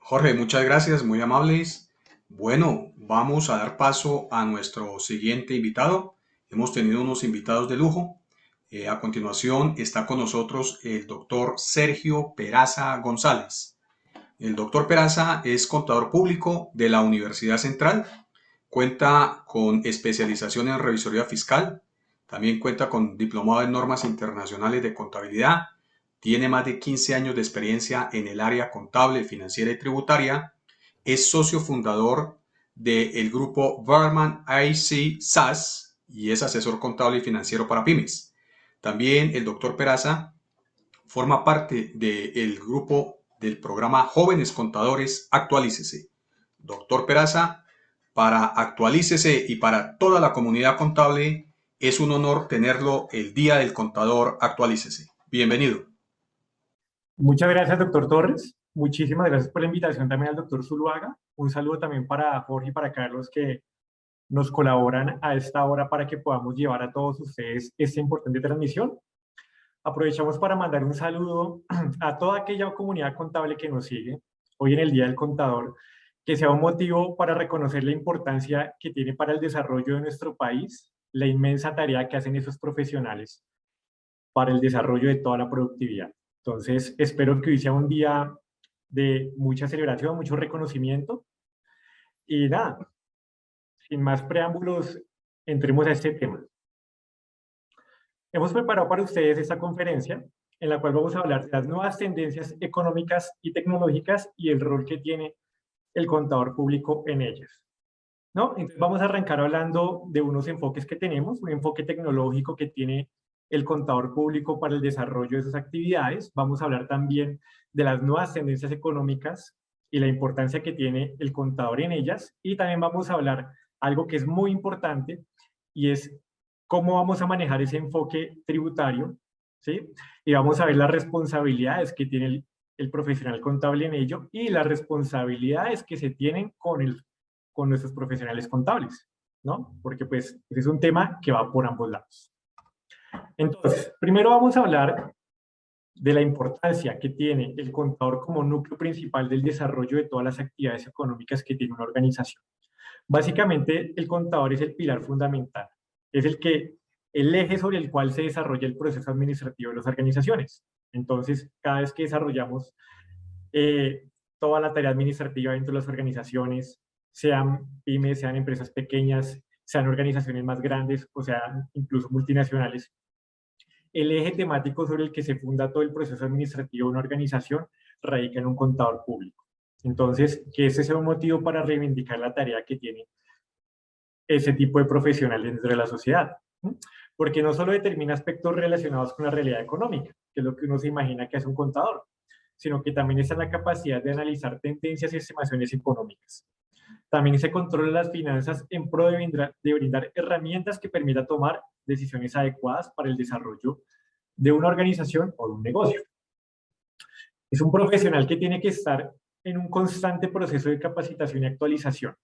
Jorge, muchas gracias, muy amables. Bueno, vamos a dar paso a nuestro siguiente invitado. Hemos tenido unos invitados de lujo. A continuación está con nosotros el doctor Sergio Peraza González. El doctor Peraza es contador público de la Universidad Central. Cuenta con especialización en revisoría fiscal. También cuenta con diplomado en normas internacionales de contabilidad. Tiene más de 15 años de experiencia en el área contable, financiera y tributaria. Es socio fundador del grupo Berman IC SAS y es asesor contable y financiero para pymes. También el doctor Peraza forma parte del grupo del programa Jóvenes Contadores Actualícese. Doctor Peraza, para Actualícese y para toda la comunidad contable, es un honor tenerlo el Día del Contador Actualícese. Bienvenido. Muchas gracias, doctor Torres. Muchísimas gracias por la invitación también al doctor Zuluaga. Un saludo también para Jorge y para Carlos que nos colaboran a esta hora para que podamos llevar a todos ustedes esta importante transmisión. Aprovechamos para mandar un saludo a toda aquella comunidad contable que nos sigue hoy en el Día del Contador, que sea un motivo para reconocer la importancia que tiene para el desarrollo de nuestro país, la inmensa tarea que hacen esos profesionales para el desarrollo de toda la productividad. Entonces, espero que hoy sea un día de mucha celebración, mucho reconocimiento. Y nada, sin más preámbulos, entremos a este tema. Hemos preparado para ustedes esta conferencia en la cual vamos a hablar de las nuevas tendencias económicas y tecnológicas y el rol que tiene el contador público en ellas, ¿no? Entonces vamos a arrancar hablando de unos enfoques que tenemos, un enfoque tecnológico que tiene el contador público para el desarrollo de sus actividades. Vamos a hablar también de las nuevas tendencias económicas y la importancia que tiene el contador en ellas. Y también vamos a hablar algo que es muy importante y es cómo vamos a manejar ese enfoque tributario, ¿sí? Y vamos a ver las responsabilidades que tiene el profesional contable en ello y las responsabilidades que se tienen con nuestros profesionales contables, ¿no? Porque pues ese es un tema que va por ambos lados. Entonces, primero vamos a hablar de la importancia que tiene el contador como núcleo principal del desarrollo de todas las actividades económicas que tiene una organización. Básicamente, el contador es el pilar fundamental, es el eje sobre el cual se desarrolla el proceso administrativo de las organizaciones. Entonces, cada vez que desarrollamos toda la tarea administrativa dentro de las organizaciones, sean pymes, sean empresas pequeñas, sean organizaciones más grandes o sean incluso multinacionales, el eje temático sobre el que se funda todo el proceso administrativo de una organización radica en un contador público. Entonces, que ese sea un motivo para reivindicar la tarea que tiene ese tipo de profesionales dentro de la sociedad. Porque no solo determina aspectos relacionados con la realidad económica, que es lo que uno se imagina que hace un contador, sino que también está en la capacidad de analizar tendencias y estimaciones económicas. También se controla las finanzas en pro de brindar herramientas que permitan tomar decisiones adecuadas para el desarrollo de una organización o de un negocio. Es un profesional que tiene que estar en un constante proceso de capacitación y actualización.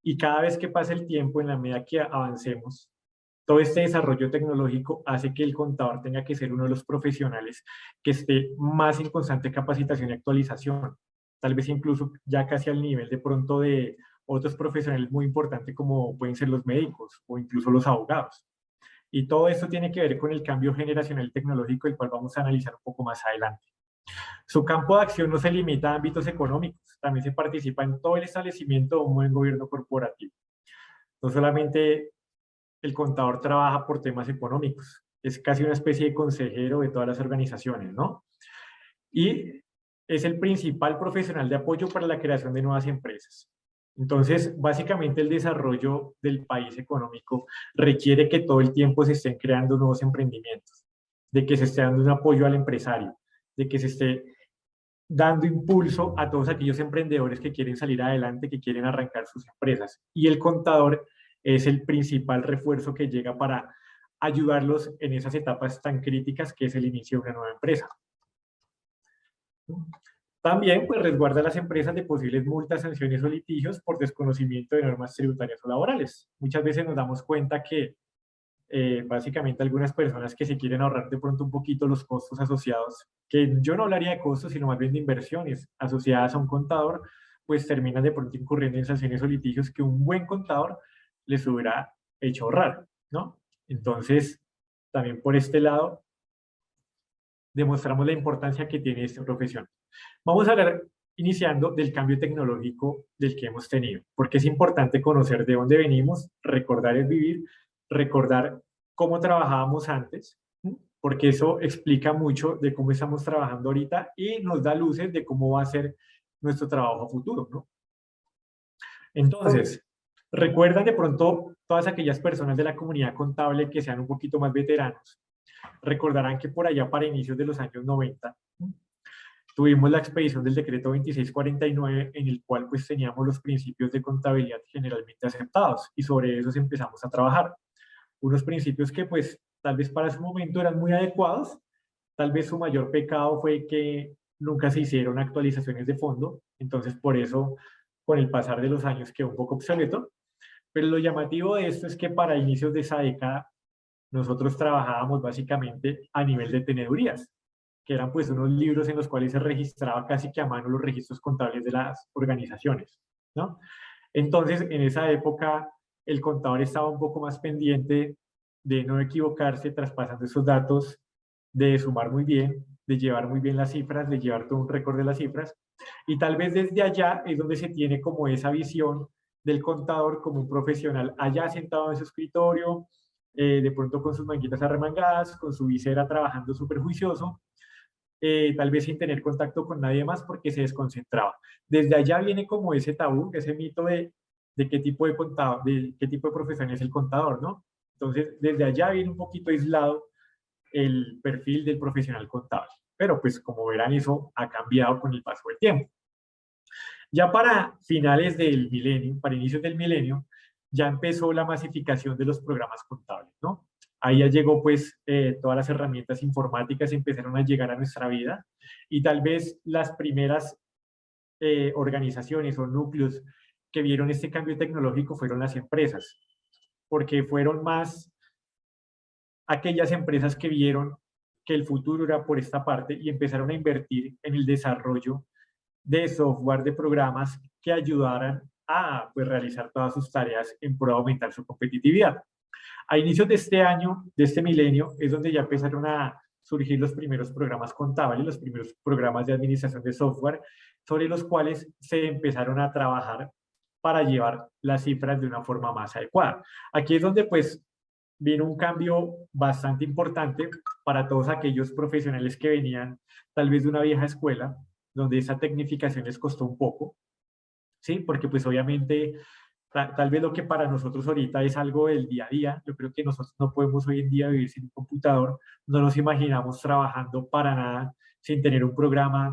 Y cada vez que pasa el tiempo, en la medida que avancemos, todo este desarrollo tecnológico hace que el contador tenga que ser uno de los profesionales que esté más en constante capacitación y actualización. Tal vez incluso ya casi al nivel de pronto de otros profesionales muy importantes como pueden ser los médicos o incluso los abogados. Y todo esto tiene que ver con el cambio generacional tecnológico, el cual vamos a analizar un poco más adelante. Su campo de acción no se limita a ámbitos económicos, también se participa en todo el establecimiento de un buen gobierno corporativo. No solamente el contador trabaja por temas económicos, es casi una especie de consejero de todas las organizaciones, ¿no? Y es el principal profesional de apoyo para la creación de nuevas empresas. Entonces, básicamente el desarrollo del país económico requiere que todo el tiempo se estén creando nuevos emprendimientos, de que se esté dando un apoyo al empresario, de que se esté dando impulso a todos aquellos emprendedores que quieren salir adelante, que quieren arrancar sus empresas. Y el contador es el principal refuerzo que llega para ayudarlos en esas etapas tan críticas que es el inicio de una nueva empresa. También pues, resguarda a las empresas de posibles multas, sanciones o litigios por desconocimiento de normas tributarias o laborales. Muchas veces nos damos cuenta que básicamente algunas personas que se quieren ahorrar de pronto un poquito los costos asociados, que yo no hablaría de costos, sino más bien de inversiones asociadas a un contador, pues terminan de pronto incurriendo en sanciones o litigios que un buen contador les hubiera hecho ahorrar, ¿no? Entonces, también por este lado, demostramos la importancia que tiene esta profesión. Vamos a hablar, iniciando, del cambio tecnológico del que hemos tenido, porque es importante conocer de dónde venimos, recordar el vivir, recordar cómo trabajábamos antes, porque eso explica mucho de cómo estamos trabajando ahorita y nos da luces de cómo va a ser nuestro trabajo a futuro, ¿no? Entonces, recuerdan de pronto todas aquellas personas de la comunidad contable que sean un poquito más veteranos, recordarán que por allá para inicios de los años 90 tuvimos la expedición del decreto 2649 en el cual pues teníamos los principios de contabilidad generalmente aceptados y sobre esos empezamos a trabajar. Unos principios que pues tal vez para su momento eran muy adecuados, tal vez su mayor pecado fue que nunca se hicieron actualizaciones de fondo, entonces por eso con el pasar de los años quedó un poco obsoleto, pero lo llamativo de esto es que para inicios de esa década nosotros trabajábamos básicamente a nivel de tenedurías, que eran pues unos libros en los cuales se registraba casi que a mano los registros contables de las organizaciones, ¿no? Entonces, en esa época, el contador estaba un poco más pendiente de no equivocarse traspasando esos datos, de sumar muy bien, de llevar muy bien las cifras, de llevar todo un récord de las cifras, y tal vez desde allá es donde se tiene como esa visión del contador como un profesional allá sentado en su escritorio, de pronto con sus manguitas arremangadas, con su visera trabajando súper juicioso, tal vez sin tener contacto con nadie más porque se desconcentraba. Desde allá viene como ese tabú, ese mito de qué tipo de contador, de qué tipo de profesión es el contador, ¿no? Entonces, desde allá viene un poquito aislado el perfil del profesional contable. Pero pues como verán, eso ha cambiado con el paso del tiempo. Ya para finales del milenio, para inicios del milenio, ya empezó la masificación de los programas contables, ¿no? Ahí ya llegó pues todas las herramientas informáticas empezaron a llegar a nuestra vida y tal vez las primeras organizaciones o núcleos que vieron este cambio tecnológico fueron las empresas, porque fueron más aquellas empresas que vieron que el futuro era por esta parte y empezaron a invertir en el desarrollo de software, de programas que ayudaran a pues, realizar todas sus tareas en pro de aumentar su competitividad. A inicios de este año, de este milenio, es donde ya empezaron a surgir los primeros programas contables, los primeros programas de administración de software, sobre los cuales se empezaron a trabajar para llevar las cifras de una forma más adecuada. Aquí es donde pues vino un cambio bastante importante para todos aquellos profesionales que venían tal vez de una vieja escuela, donde esa tecnificación les costó un poco, ¿sí? Porque pues obviamente tal vez lo que para nosotros ahorita es algo del día a día, yo creo que nosotros no podemos hoy en día vivir sin un computador, no nos imaginamos trabajando para nada sin tener un programa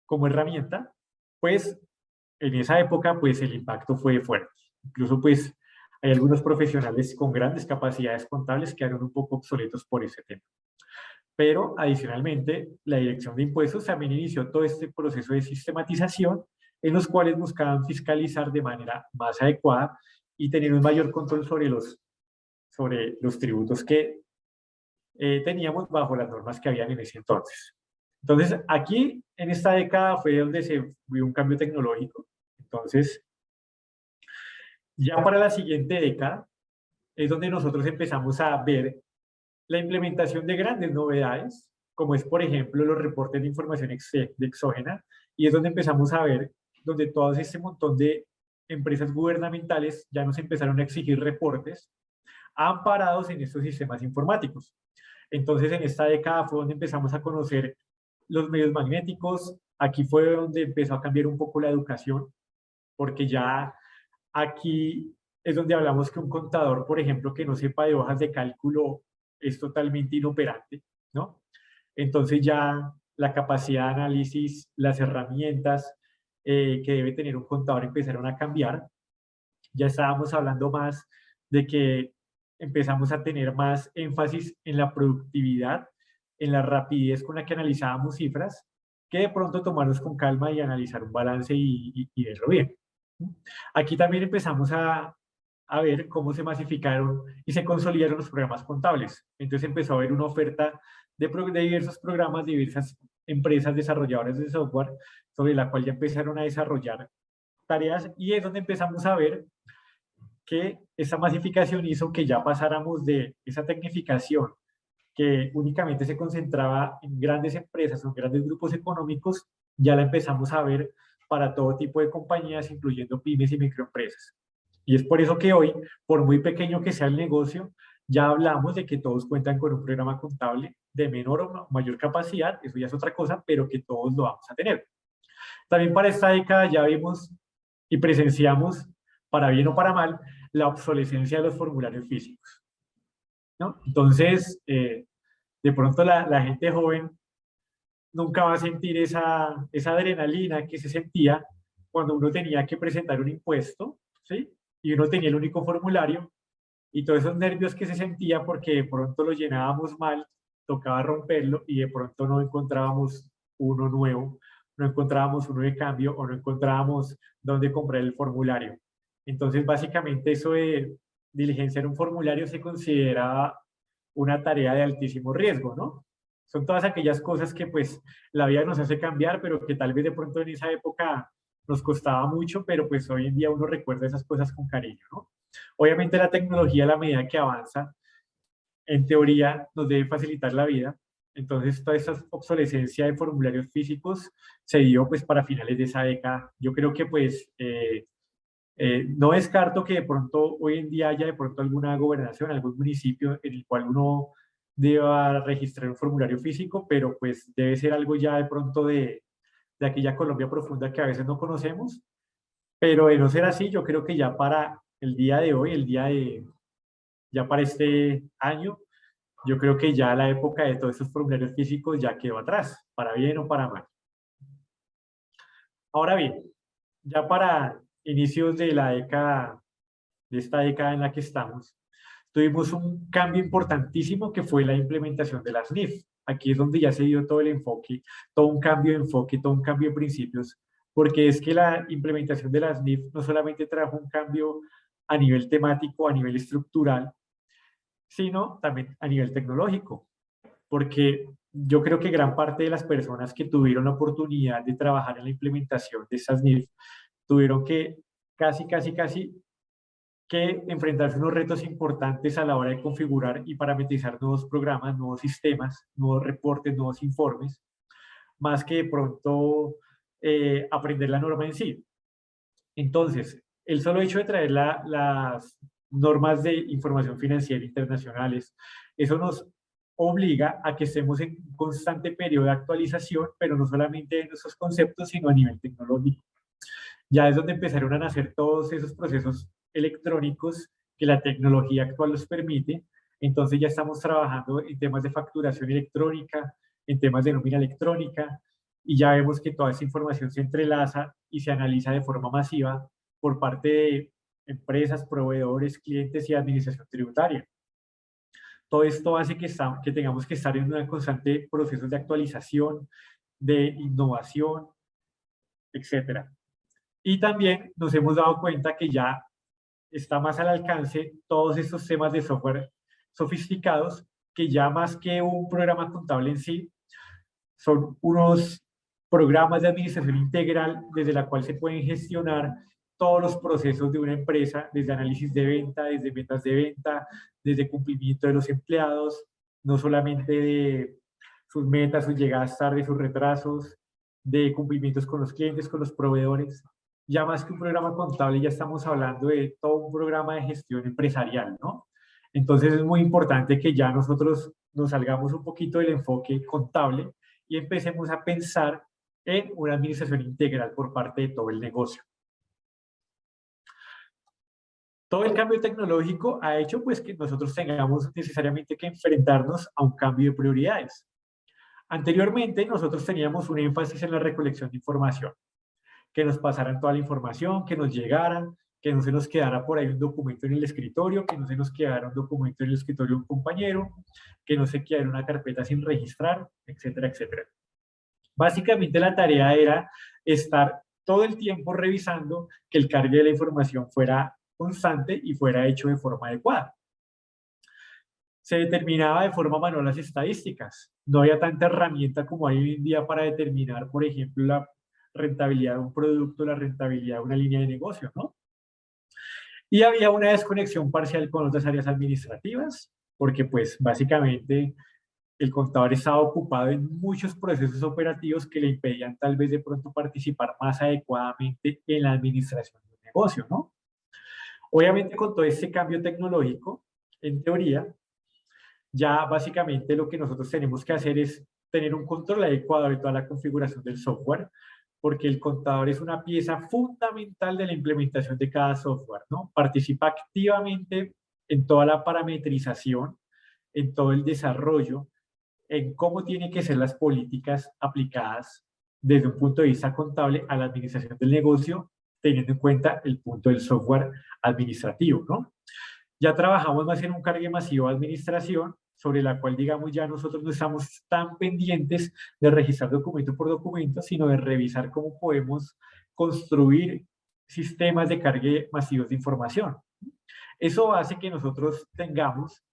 como herramienta, pues en esa época pues el impacto fue fuerte. Incluso pues hay algunos profesionales con grandes capacidades contables que quedaron un poco obsoletos por ese tema. Pero adicionalmente, la Dirección de Impuestos también inició todo este proceso de sistematización en los cuales buscaban fiscalizar de manera más adecuada y tener un mayor control sobre los tributos que teníamos bajo las normas que habían en ese entonces. Entonces, aquí en esta década fue donde se vio un cambio tecnológico. Entonces, ya para la siguiente década es donde nosotros empezamos a ver la implementación de grandes novedades, como es, por ejemplo, los reportes de información exógena, y es donde empezamos a ver, donde todo este montón de empresas gubernamentales ya nos empezaron a exigir reportes amparados en estos sistemas informáticos. Entonces, en esta década fue donde empezamos a conocer los medios magnéticos, aquí fue donde empezó a cambiar un poco la educación, porque ya aquí es donde hablamos que un contador, por ejemplo, que no sepa de hojas de cálculo es totalmente inoperante, ¿no? Entonces ya la capacidad de análisis, las herramientas que debe tener un contador empezaron a cambiar. Ya estábamos hablando más de que empezamos a tener más énfasis en la productividad, en la rapidez con la que analizábamos cifras, que de pronto tomarnos con calma y analizar un balance y verlo bien. Aquí también empezamos a ver cómo se masificaron y se consolidaron los programas contables. Entonces empezó a haber una oferta de diversos programas, diversas empresas desarrolladoras de software, sobre la cual ya empezaron a desarrollar tareas, y es donde empezamos a ver que esa masificación hizo que ya pasáramos de esa tecnificación que únicamente se concentraba en grandes empresas o en grandes grupos económicos, ya la empezamos a ver para todo tipo de compañías, incluyendo pymes y microempresas. Y es por eso que hoy, por muy pequeño que sea el negocio, ya hablamos de que todos cuentan con un programa contable de menor o mayor capacidad, eso ya es otra cosa, pero que todos lo vamos a tener. También para esta década ya vimos y presenciamos, para bien o para mal, la obsolescencia de los formularios físicos, ¿no? Entonces, de pronto la gente joven nunca va a sentir esa adrenalina que se sentía cuando uno tenía que presentar un impuesto, ¿sí? Y uno tenía el único formulario, y todos esos nervios que se sentía porque de pronto lo llenábamos mal, tocaba romperlo y de pronto no encontrábamos uno nuevo, no encontrábamos uno de cambio o no encontrábamos dónde comprar el formulario. Entonces, básicamente eso de diligenciar un formulario se considera una tarea de altísimo riesgo, ¿no? Son todas aquellas cosas que pues la vida nos hace cambiar, pero que tal vez de pronto en esa época nos costaba mucho, pero pues hoy en día uno recuerda esas cosas con cariño, ¿no? Obviamente la tecnología a la medida que avanza, en teoría nos debe facilitar la vida. Entonces toda esta obsolescencia de formularios físicos se dio pues para finales de esa década. Yo creo que pues no descarto que de pronto hoy en día haya de pronto alguna gobernación, algún municipio en el cual uno deba registrar un formulario físico, pero pues debe ser algo ya de pronto de aquella Colombia profunda que a veces no conocemos. Pero de no ser así, yo creo que ya para el día de hoy, ya para este año, yo creo que ya la época de todos esos formularios físicos ya quedó atrás, para bien o para mal. Ahora bien, ya para inicios de la década, de esta década en la que estamos, tuvimos un cambio importantísimo que fue la implementación de las NIF. Aquí es donde ya se dio todo el enfoque, todo un cambio de enfoque, todo un cambio de principios, porque es que la implementación de las NIF no solamente trajo un cambio a nivel temático, a nivel estructural, sino también a nivel tecnológico, porque yo creo que gran parte de las personas que tuvieron la oportunidad de trabajar en la implementación de esas NIF tuvieron que casi que enfrentarse a unos retos importantes a la hora de configurar y parametrizar nuevos programas, nuevos sistemas, nuevos reportes, nuevos informes, más que de pronto aprender la norma en sí. Entonces, el solo hecho de traer las normas de información financiera internacionales, eso nos obliga a que estemos en un constante periodo de actualización, pero no solamente de nuestros conceptos, sino a nivel tecnológico. Ya es donde empezaron a nacer todos esos procesos electrónicos que la tecnología actual los permite. Entonces ya estamos trabajando en temas de facturación electrónica, en temas de nómina electrónica, y ya vemos que toda esa información se entrelaza y se analiza de forma masiva por parte de empresas, proveedores, clientes y administración tributaria. Todo esto hace que tengamos que estar en un constante proceso de actualización, de innovación, etcétera. Y también nos hemos dado cuenta que ya está más al alcance todos estos temas de software sofisticados, que ya más que un programa contable en sí, son unos programas de administración integral desde la cual se pueden gestionar todos los procesos de una empresa, desde análisis de venta, desde metas de venta, desde cumplimiento de los empleados, no solamente de sus metas, sus llegadas tarde, sus retrasos, de cumplimientos con los clientes, con los proveedores. Ya más que un programa contable, ya estamos hablando de todo un programa de gestión empresarial, ¿no? Entonces es muy importante que ya nosotros nos salgamos un poquito del enfoque contable y empecemos a pensar en una administración integral por parte de todo el negocio. Todo el cambio tecnológico ha hecho pues que nosotros tengamos necesariamente que enfrentarnos a un cambio de prioridades. Anteriormente nosotros teníamos un énfasis en la recolección de información, que nos pasaran toda la información, que nos llegaran, que no se nos quedara por ahí un documento en el escritorio, que no se nos quedara un documento en el escritorio de un compañero, que no se quedara una carpeta sin registrar, etcétera, etcétera. Básicamente la tarea era estar todo el tiempo revisando que el cargue de la información fuera constante y fuera hecho de forma adecuada. Se determinaba de forma manual las estadísticas. No había tanta herramienta como hay hoy en día para determinar, por ejemplo, la rentabilidad de un producto, la rentabilidad de una línea de negocio, ¿no? Y había una desconexión parcial con otras áreas administrativas, porque pues básicamente el contador estaba ocupado en muchos procesos operativos que le impedían tal vez de pronto participar más adecuadamente en la administración del negocio, ¿no? Obviamente con todo este cambio tecnológico, en teoría, ya básicamente lo que nosotros tenemos que hacer es tener un control adecuado de toda la configuración del software, porque el contador es una pieza fundamental de la implementación de cada software, ¿no? Participa activamente en toda la parametrización, en todo el desarrollo, en cómo tienen que ser las políticas aplicadas desde un punto de vista contable a la administración del negocio, teniendo en cuenta el punto del software administrativo, ¿no? Ya trabajamos más en un cargue masivo de administración, sobre la cual, digamos, ya nosotros no estamos tan pendientes de registrar documento por documento, sino de revisar cómo podemos construir sistemas de cargue masivos de información. Eso hace que nosotros tengamos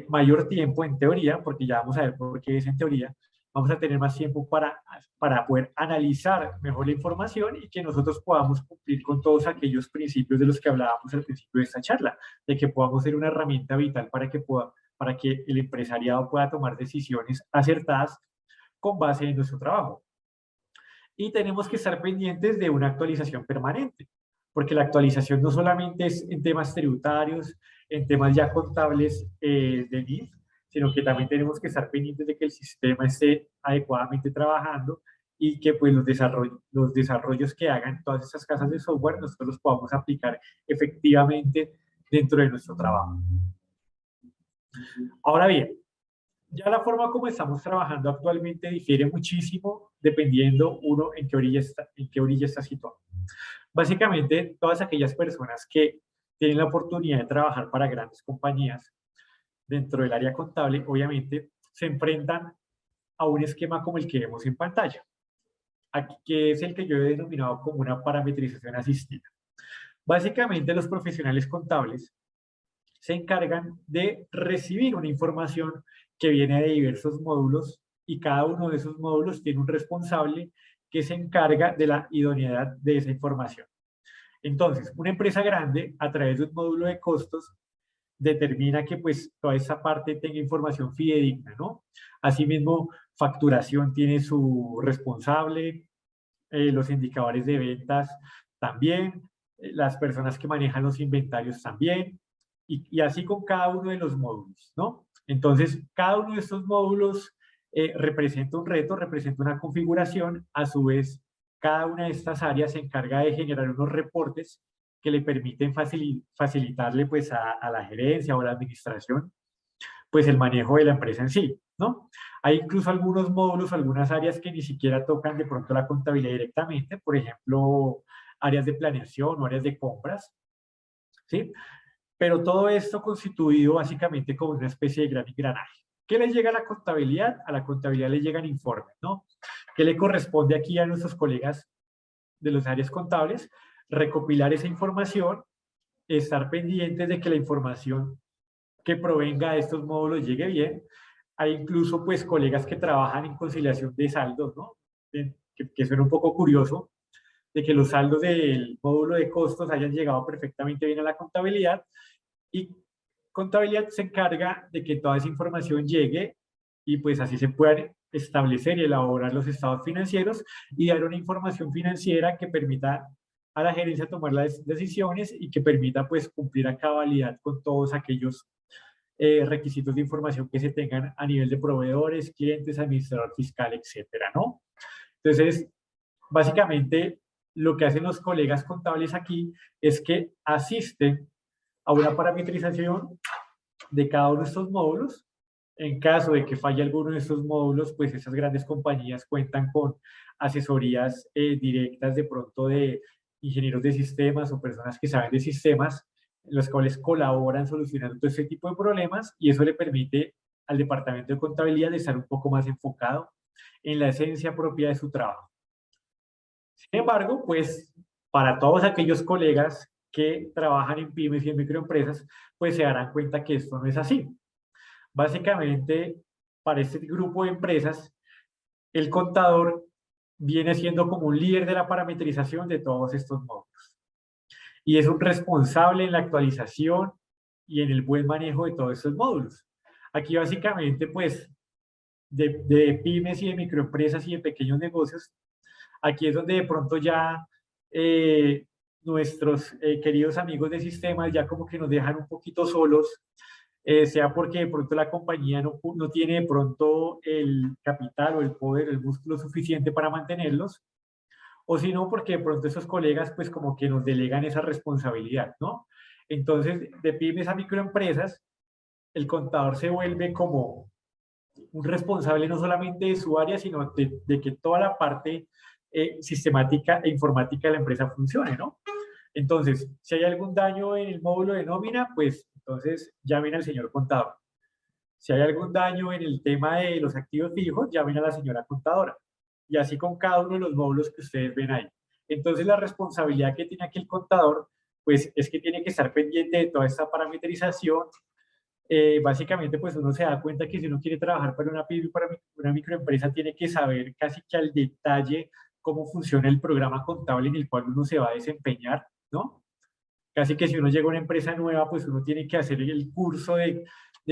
mayor tiempo en teoría, porque ya vamos a ver por qué es en teoría, vamos a tener más tiempo para poder analizar mejor la información y que nosotros podamos cumplir con todos aquellos principios de los que hablábamos al principio de esta charla, de que podamos ser una herramienta vital para que el empresariado pueda tomar decisiones acertadas con base en nuestro trabajo. Y tenemos que estar pendientes de una actualización permanente, porque la actualización no solamente es en temas tributarios, en temas ya contables de NIF, sino que también tenemos que estar pendientes de que el sistema esté adecuadamente trabajando y que pues los desarrollos que hagan todas estas casas de software nosotros los podamos aplicar efectivamente dentro de nuestro trabajo. Ahora bien, ya la forma como estamos trabajando actualmente difiere muchísimo dependiendo uno en qué orilla está situado. Básicamente, todas aquellas personas que tienen la oportunidad de trabajar para grandes compañías dentro del área contable, obviamente, se enfrentan a un esquema como el que vemos en pantalla, aquí, que es el que yo he denominado como una parametrización asistida. Básicamente, los profesionales contables se encargan de recibir una información que viene de diversos módulos y cada uno de esos módulos tiene un responsable que se encarga de la idoneidad de esa información. Entonces, una empresa grande, a través de un módulo de costos, determina que pues toda esa parte tenga información fidedigna, ¿no? Asimismo, facturación tiene su responsable, los indicadores de ventas también, las personas que manejan los inventarios también, y así con cada uno de los módulos, ¿no? Entonces, cada uno de estos módulos representa un reto, representa una configuración, a su vez, cada una de estas áreas se encarga de generar unos reportes que le permiten facilitarle pues a la gerencia o a la administración pues el manejo de la empresa en sí, ¿no? Hay incluso algunos módulos, algunas áreas que ni siquiera tocan de pronto la contabilidad directamente, por ejemplo, áreas de planeación o áreas de compras, ¿sí? Pero todo esto constituido básicamente como una especie de gran engranaje. ¿Qué le llega a la contabilidad? A la contabilidad le llegan informes, ¿no? ¿Qué le corresponde aquí a nuestros colegas de las áreas contables? Recopilar esa información, estar pendientes de que la información que provenga de estos módulos llegue bien. Hay incluso pues colegas que trabajan en conciliación de saldos, ¿no? Que suena un poco curioso, de que los saldos del módulo de costos hayan llegado perfectamente bien a la contabilidad y contabilidad se encarga de que toda esa información llegue y pues así se puedan establecer y elaborar los estados financieros y dar una información financiera que permita a la gerencia tomar las decisiones y que permita pues cumplir a cabalidad con todos aquellos requisitos de información que se tengan a nivel de proveedores, clientes, administrador fiscal, etcétera, ¿no? Entonces, básicamente, lo que hacen los colegas contables aquí es que asisten a una parametrización de cada uno de estos módulos. En caso de que falle alguno de estos módulos, pues esas grandes compañías cuentan con asesorías directas de pronto de ingenieros de sistemas o personas que saben de sistemas, los cuales colaboran solucionando todo ese tipo de problemas y eso le permite al departamento de contabilidad estar un poco más enfocado en la esencia propia de su trabajo. Sin embargo, pues para todos aquellos colegas que trabajan en pymes y en microempresas, pues se darán cuenta que esto no es así. Básicamente, para este grupo de empresas, el contador viene siendo como un líder de la parametrización de todos estos módulos y es un responsable en la actualización y en el buen manejo de todos estos módulos. Aquí básicamente, pues, de pymes y de microempresas y de pequeños negocios, aquí es donde de pronto ya nuestros queridos amigos de sistemas ya como que nos dejan un poquito solos, sea porque de pronto la compañía no tiene de pronto el capital o el poder, el músculo suficiente para mantenerlos, o si no, porque de pronto esos colegas pues como que nos delegan esa responsabilidad, ¿no? Entonces, de pymes a microempresas, el contador se vuelve como un responsable no solamente de su área, sino de que toda la parte sistemática e informática de la empresa funcione, ¿no? Entonces, si hay algún daño en el módulo de nómina, pues entonces llamen al señor contador. Si hay algún daño en el tema de los activos fijos, llamen a la señora contadora. Y así con cada uno de los módulos que ustedes ven ahí. Entonces, la responsabilidad que tiene aquí el contador, pues es que tiene que estar pendiente de toda esta parametrización. Básicamente, pues uno se da cuenta que si uno quiere trabajar para una pyme, para una microempresa, tiene que saber casi que al detalle cómo funciona el programa contable en el cual uno se va a desempeñar, ¿no? Casi que si uno llega a una empresa nueva, pues uno tiene que hacer el curso de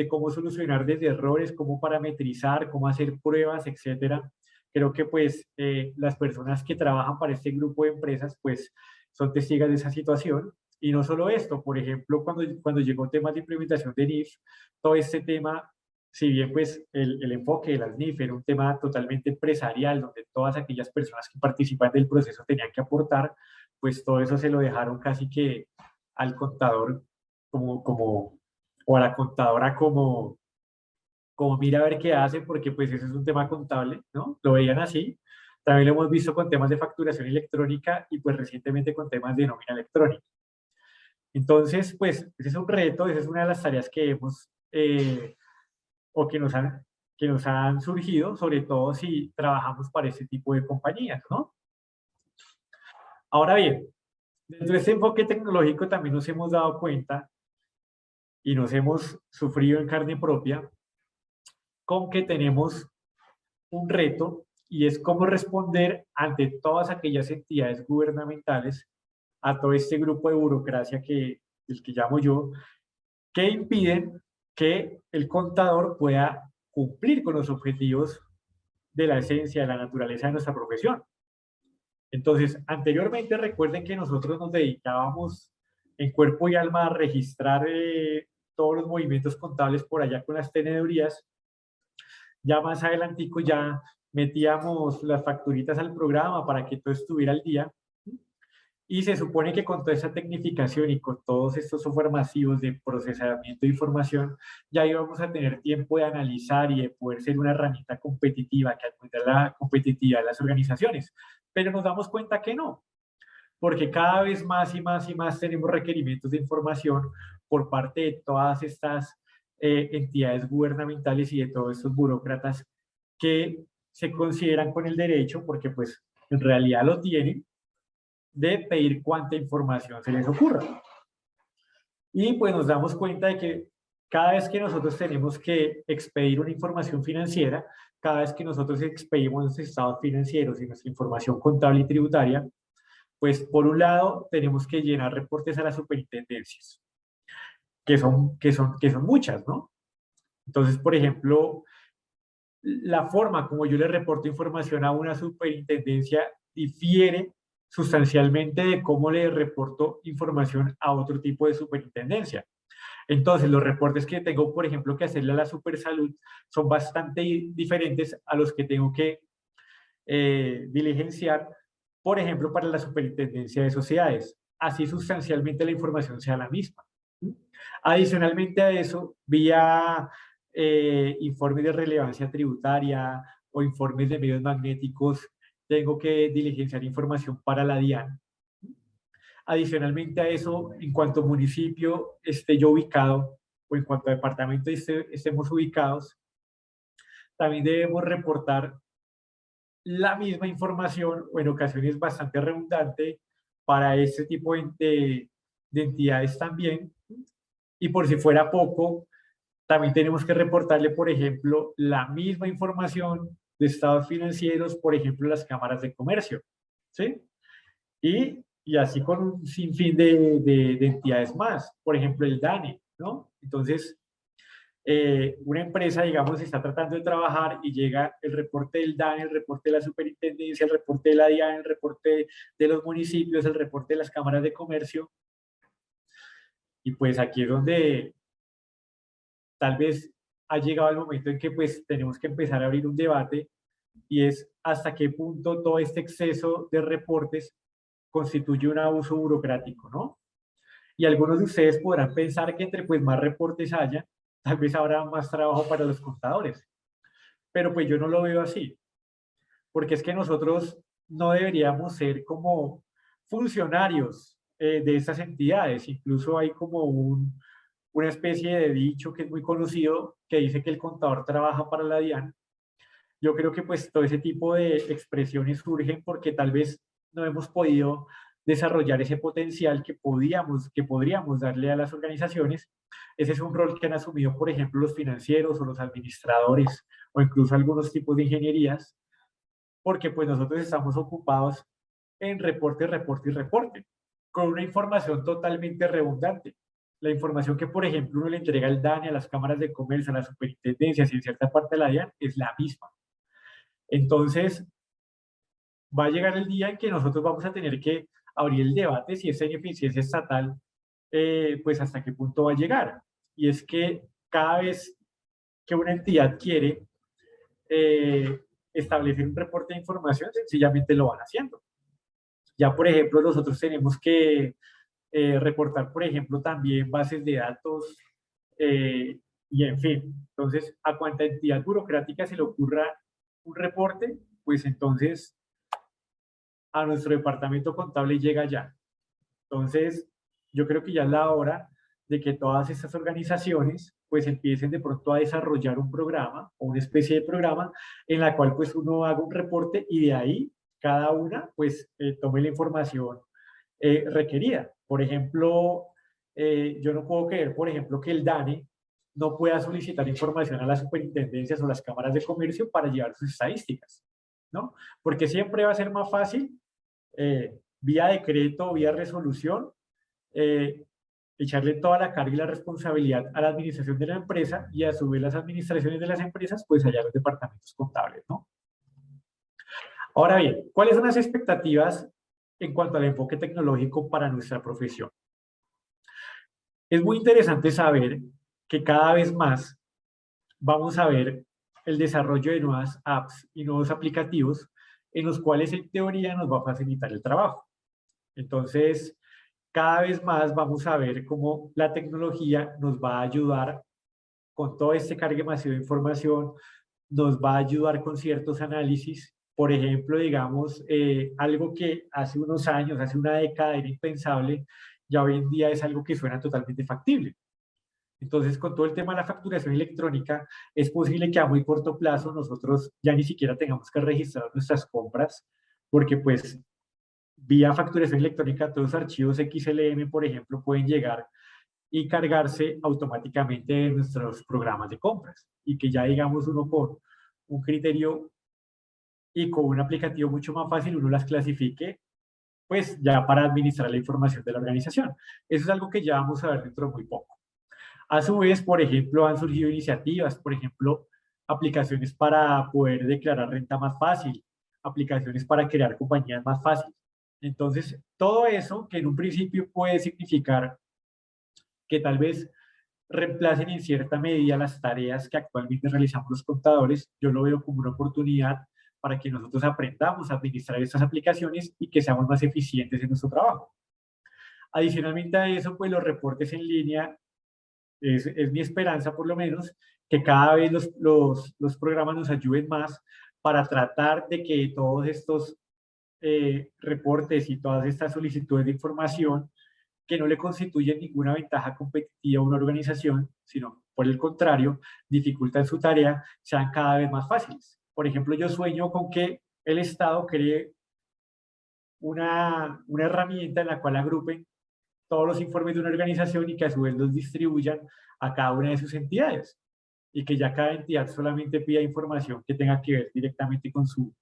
cómo solucionar desde errores, cómo parametrizar, cómo hacer pruebas, etcétera. Creo que pues las personas que trabajan para este grupo de empresas, pues son testigos de esa situación. Y no solo esto, por ejemplo, cuando llegó temas de implementación de NIF, todo este tema, si bien pues el enfoque de las NIF era un tema totalmente empresarial, donde todas aquellas personas que participan del proceso tenían que aportar, pues todo eso se lo dejaron casi que al contador o a la contadora como mira a ver qué hace, porque pues ese es un tema contable, ¿no? Lo veían así. También lo hemos visto con temas de facturación electrónica y pues recientemente con temas de nómina electrónica. Entonces, pues ese es un reto, esa es una de las tareas que hemos o que nos han surgido, sobre todo si trabajamos para ese tipo de compañías, ¿no? Ahora bien, dentro de este enfoque tecnológico también nos hemos dado cuenta y nos hemos sufrido en carne propia con que tenemos un reto y es cómo responder ante todas aquellas entidades gubernamentales, a todo este grupo de burocracia el que llamo yo, que impiden que el contador pueda cumplir con los objetivos de la esencia, de la naturaleza de nuestra profesión. Entonces, anteriormente recuerden que nosotros nos dedicábamos en cuerpo y alma a registrar todos los movimientos contables por allá con las tenedurías. Ya más adelantico ya metíamos las facturitas al programa para que todo estuviera al día. Y se supone que con toda esa tecnificación y con todos estos software masivos de procesamiento de información, ya íbamos a tener tiempo de analizar y de poder ser una herramienta competitiva que aumenta la competitividad de las organizaciones. Pero nos damos cuenta que no, porque cada vez más y más y más tenemos requerimientos de información por parte de todas estas entidades gubernamentales y de todos estos burócratas que se consideran con el derecho, porque pues en realidad lo tienen, de pedir cuánta información se les ocurra. Y pues nos damos cuenta de que cada vez que nosotros tenemos que expedir una información financiera, cada vez que nosotros expedimos nuestros estados financieros y nuestra información contable y tributaria, pues por un lado tenemos que llenar reportes a las superintendencias, que son muchas, ¿no? Entonces, por ejemplo, la forma como yo le reporto información a una superintendencia difiere sustancialmente de cómo le reporto información a otro tipo de superintendencia. Entonces, los reportes que tengo, por ejemplo, que hacerle a la Supersalud son bastante diferentes a los que tengo que diligenciar, por ejemplo, para la Superintendencia de Sociedades. Así sustancialmente la información sea la misma. Adicionalmente a eso, vía informes de relevancia tributaria o informes de medios magnéticos, tengo que diligenciar información para la DIAN. Adicionalmente a eso, en cuanto municipio esté yo ubicado o en cuanto departamento estemos ubicados, también debemos reportar la misma información o en ocasiones bastante redundante para este tipo de entidades también. Y por si fuera poco, también tenemos que reportarle, por ejemplo, la misma información de estados financieros, por ejemplo, las cámaras de comercio, ¿sí? Y así con un sinfín de entidades más, por ejemplo, el DANE, ¿no? Entonces, una empresa, digamos, está tratando de trabajar y llega el reporte del DANE, el reporte de la superintendencia, el reporte de la DIAN, el reporte de los municipios, el reporte de las cámaras de comercio, y pues aquí es donde tal vez ha llegado el momento en que pues tenemos que empezar a abrir un debate y es hasta qué punto todo este exceso de reportes constituye un abuso burocrático, ¿no? Y algunos de ustedes podrán pensar que entre pues más reportes haya, tal vez habrá más trabajo para los contadores, pero pues yo no lo veo así, porque es que nosotros no deberíamos ser como funcionarios de estas entidades, incluso hay como una especie de dicho que es muy conocido que dice que el contador trabaja para la DIAN. Yo creo que pues todo ese tipo de expresiones surgen porque tal vez no hemos podido desarrollar ese potencial que podríamos darle a las organizaciones. Ese es un rol que han asumido, por ejemplo, los financieros o los administradores o incluso algunos tipos de ingenierías, porque pues nosotros estamos ocupados en reporte, reporte y reporte, con una información totalmente redundante. La información que, por ejemplo, uno le entrega al DANE, a las cámaras de comercio, a las superintendencias y en cierta parte de la DIAN es la misma. Entonces, va a llegar el día en que nosotros vamos a tener que abrir el debate si esa ineficiencia estatal, pues hasta qué punto va a llegar. Y es que cada vez que una entidad quiere establecer un reporte de información, sencillamente lo van haciendo. Ya, por ejemplo, nosotros tenemos que reportar, por ejemplo, también bases de datos y en fin. Entonces, a cuanta entidad burocrática se le ocurra un reporte, pues entonces a nuestro departamento contable llega ya. Entonces, yo creo que ya es la hora de que todas estas organizaciones pues empiecen de pronto a desarrollar un programa o una especie de programa en la cual pues uno haga un reporte y de ahí cada una pues tome la información requerida. Por ejemplo, yo no puedo creer, por ejemplo, que el DANE no pueda solicitar información a las superintendencias o las cámaras de comercio para llevar sus estadísticas, ¿no? Porque siempre va a ser más fácil vía decreto, vía resolución, eh, echarle toda la carga y la responsabilidad a la administración de la empresa y a su vez las administraciones de las empresas, pues allá los departamentos contables, ¿no? Ahora bien, ¿cuáles son las expectativas en cuanto al enfoque tecnológico para nuestra profesión? Es muy interesante saber que cada vez más vamos a ver el desarrollo de nuevas apps y nuevos aplicativos en los cuales en teoría nos va a facilitar el trabajo. Entonces, cada vez más vamos a ver cómo la tecnología nos va a ayudar con todo este cargue masivo de información, nos va a ayudar con ciertos análisis. Por ejemplo, digamos, algo que hace unos años, hace una década era impensable, ya hoy en día es algo que suena totalmente factible. Entonces, con todo el tema de la facturación electrónica, es posible que a muy corto plazo nosotros ya ni siquiera tengamos que registrar nuestras compras, porque pues vía facturación electrónica todos los archivos XLM, por ejemplo, pueden llegar y cargarse automáticamente en nuestros programas de compras y que ya digamos uno con un criterio y con un aplicativo mucho más fácil uno las clasifique pues ya para administrar la información de la organización. Eso es algo que ya vamos a ver dentro de muy poco. A su vez, por ejemplo, han surgido iniciativas, por ejemplo, aplicaciones para poder declarar renta más fácil, aplicaciones para crear compañías más fácil. Entonces, todo eso que en un principio puede significar que tal vez reemplacen en cierta medida las tareas que actualmente realizamos los contadores, yo lo veo como una oportunidad para que nosotros aprendamos a administrar estas aplicaciones y que seamos más eficientes en nuestro trabajo. Adicionalmente a eso, pues los reportes en línea, es mi esperanza por lo menos, que cada vez los programas nos ayuden más para tratar de que todos estos reportes y todas estas solicitudes de información que no le constituyen ninguna ventaja competitiva a una organización, sino por el contrario, dificultan su tarea, sean cada vez más fáciles. Por ejemplo, yo sueño con que el Estado cree una herramienta en la cual agrupe todos los informes de una organización y que a su vez los distribuyan a cada una de sus entidades y que ya cada entidad solamente pida información que tenga que ver directamente con su,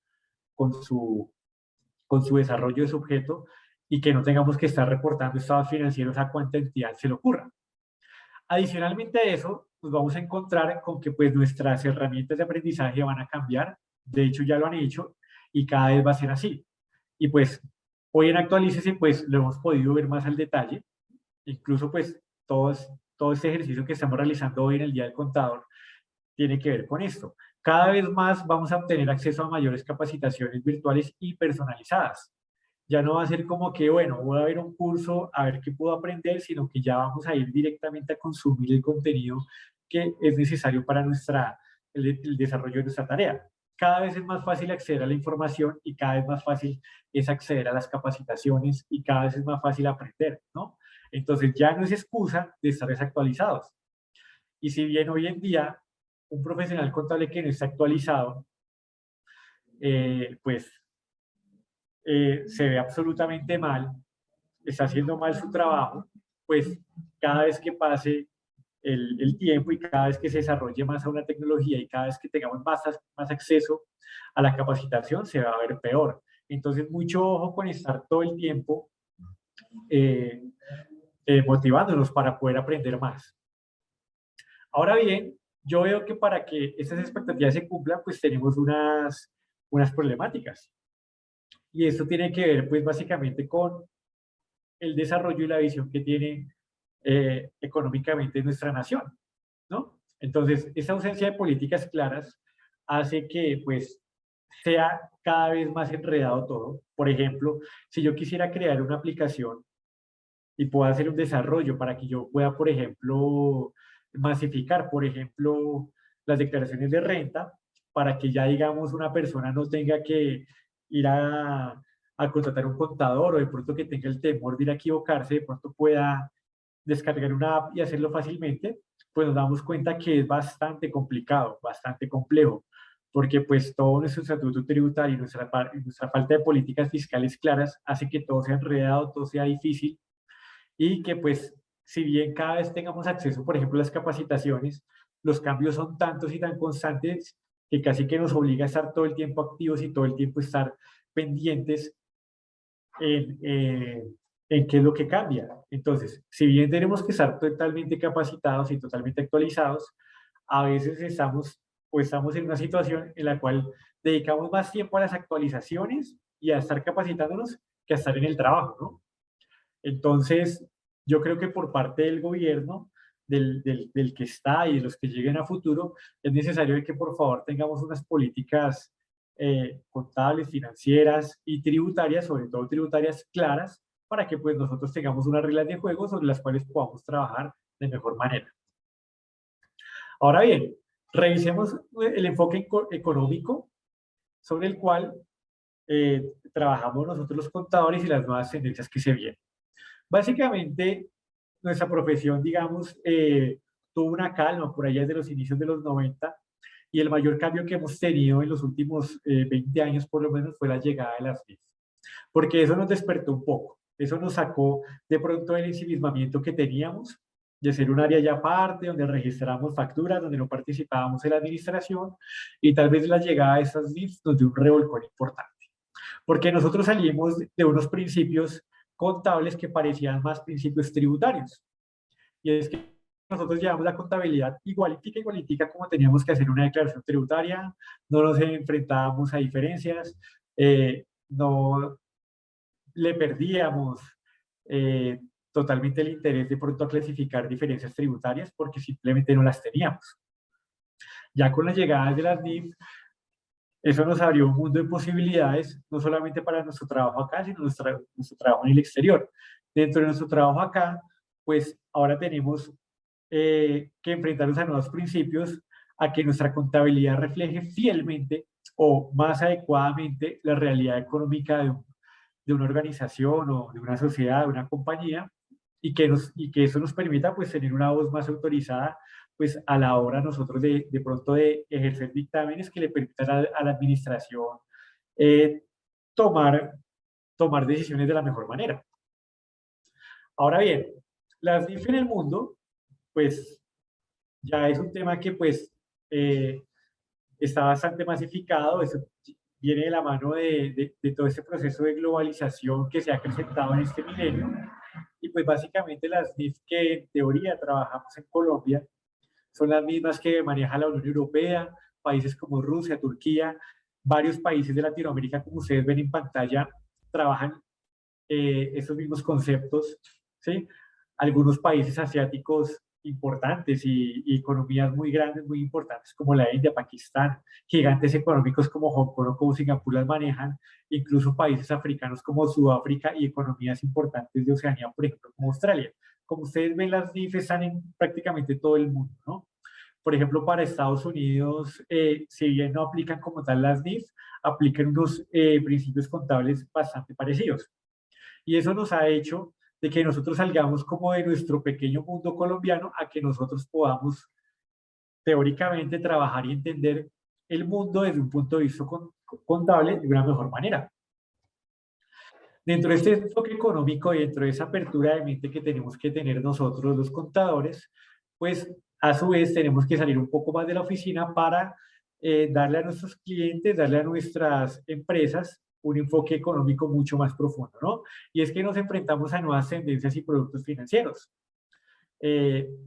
con su desarrollo de su objeto y que no tengamos que estar reportando estados financieros a cuánta entidad se le ocurra. Adicionalmente a eso, nos vamos a encontrar con que pues nuestras herramientas de aprendizaje van a cambiar, de hecho ya lo han hecho y cada vez va a ser así. Y pues hoy en Actualícese pues lo hemos podido ver más al detalle, incluso pues todo este ejercicio que estamos realizando hoy en el Día del Contador tiene que ver con esto. Cada vez más vamos a obtener acceso a mayores capacitaciones virtuales y personalizadas. Ya no va a ser como que, bueno, voy a ver un curso a ver qué puedo aprender, sino que ya vamos a ir directamente a consumir el contenido que es necesario para el desarrollo de nuestra tarea. Cada vez es más fácil acceder a la información y cada vez más fácil es acceder a las capacitaciones y cada vez es más fácil aprender, ¿no? Entonces ya no es excusa de estar desactualizados. Y si bien hoy en día un profesional contable que no está actualizado, pues se ve absolutamente mal, está haciendo mal su trabajo, pues cada vez que pase el tiempo y cada vez que se desarrolle más a una tecnología y cada vez que tengamos más acceso a la capacitación, se va a ver peor. Entonces, mucho ojo con estar todo el tiempo eh, motivándonos para poder aprender más. Ahora bien, yo veo que para que estas expectativas se cumplan, pues tenemos unas problemáticas. Y esto tiene que ver, pues, básicamente con el desarrollo y la visión que tiene económicamente nuestra nación, ¿no? Entonces, esa ausencia de políticas claras hace que, pues, sea cada vez más enredado todo. Por ejemplo, si yo quisiera crear una aplicación y pueda hacer un desarrollo para que yo pueda, por ejemplo, masificar, por ejemplo, las declaraciones de renta, para que ya, digamos, una persona no tenga que ir a contratar un contador o de pronto que tenga el temor de ir a equivocarse, de pronto pueda descargar una app y hacerlo fácilmente, pues nos damos cuenta que es bastante complicado, bastante complejo, porque pues todo nuestro estatuto tributario y nuestra falta de políticas fiscales claras hace que todo sea enredado, todo sea difícil y que pues si bien cada vez tengamos acceso, por ejemplo, a las capacitaciones, los cambios son tantos y tan constantes que casi que nos obliga a estar todo el tiempo activos y todo el tiempo estar pendientes en, en qué es lo que cambia. Entonces, si bien tenemos que estar totalmente capacitados y totalmente actualizados, a veces estamos en una situación en la cual dedicamos más tiempo a las actualizaciones y a estar capacitándonos que a estar en el trabajo, ¿no? Entonces, yo creo que por parte del gobierno, del que está y de los que lleguen a futuro, es necesario que por favor tengamos unas políticas contables, financieras y tributarias, sobre todo tributarias claras, para que pues nosotros tengamos unas reglas de juego sobre las cuales podamos trabajar de mejor manera. Ahora bien, revisemos el enfoque económico sobre el cual trabajamos nosotros los contadores y las nuevas tendencias que se vienen. Básicamente, nuestra profesión, digamos, tuvo una calma por allá desde los inicios de los 90 y el mayor cambio que hemos tenido en los últimos 20 años por lo menos fue la llegada de las NIF, porque eso nos despertó un poco, eso nos sacó de pronto del ensimismamiento que teníamos, de ser un área ya aparte, donde registramos facturas, donde no participábamos en la administración y tal vez la llegada de esas NIF nos dio un revolcón importante, porque nosotros salimos de unos principios contables que parecían más principios tributarios. Y es que nosotros llevamos la contabilidad igualitica como teníamos que hacer una declaración tributaria, no nos enfrentábamos a diferencias, no le perdíamos eh, totalmente el interés de pronto a clasificar diferencias tributarias porque simplemente no las teníamos. Ya con la llegada de las NIF, eso nos abrió un mundo de posibilidades, no solamente para nuestro trabajo acá, sino nuestro trabajo en el exterior. Dentro de nuestro trabajo acá, pues ahora tenemos que enfrentarnos a nuevos principios, a que nuestra contabilidad refleje fielmente o más adecuadamente la realidad económica de una organización o de una sociedad, de una compañía, y que eso nos permita pues tener una voz más autorizada pues a la hora nosotros de pronto de ejercer dictámenes que le permitan a la administración eh, tomar, tomar decisiones de la mejor manera. Ahora bien, las NIF en el mundo, pues ya es un tema que pues eh, está bastante masificado, eso viene de la mano de todo este proceso de globalización que se ha acrecentado en este milenio, y pues básicamente las NIF que en teoría trabajamos en Colombia son las mismas que maneja la Unión Europea, países como Rusia, Turquía, varios países de Latinoamérica, como ustedes ven en pantalla, trabajan esos mismos conceptos, ¿sí? Algunos países asiáticos importantes y economías muy grandes, muy importantes como la India, Pakistán, gigantes económicos como Hong Kong o como Singapur las manejan, incluso países africanos como Sudáfrica y economías importantes de Oceanía, por ejemplo, como Australia. Como ustedes ven, las NIF están en prácticamente todo el mundo, ¿no? Por ejemplo, para Estados Unidos, si bien no aplican como tal las NIF, aplican unos principios contables bastante parecidos. Y eso nos ha hecho de que nosotros salgamos como de nuestro pequeño mundo colombiano a que nosotros podamos teóricamente trabajar y entender el mundo desde un punto de vista contable de una mejor manera. Dentro de este enfoque económico y dentro de esa apertura de mente que tenemos que tener nosotros los contadores, pues a su vez tenemos que salir un poco más de la oficina para darle a nuestros clientes, darle a nuestras empresas un enfoque económico mucho más profundo, ¿no? Y es que nos enfrentamos a nuevas tendencias y productos financieros.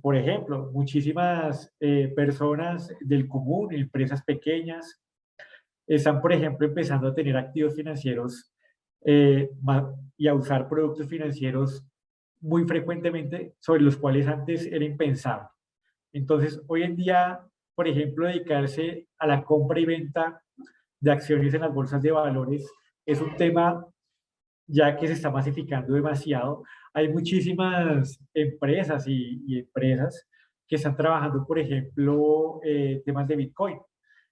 Por ejemplo, muchísimas personas del común, empresas pequeñas, están, por ejemplo, empezando a tener activos financieros y a usar productos financieros muy frecuentemente sobre los cuales antes era impensable. Entonces, hoy en día, por ejemplo, dedicarse a la compra y venta de acciones en las bolsas de valores es un tema ya que se está masificando demasiado. Hay muchísimas empresas y empresas que están trabajando, por ejemplo, temas de Bitcoin.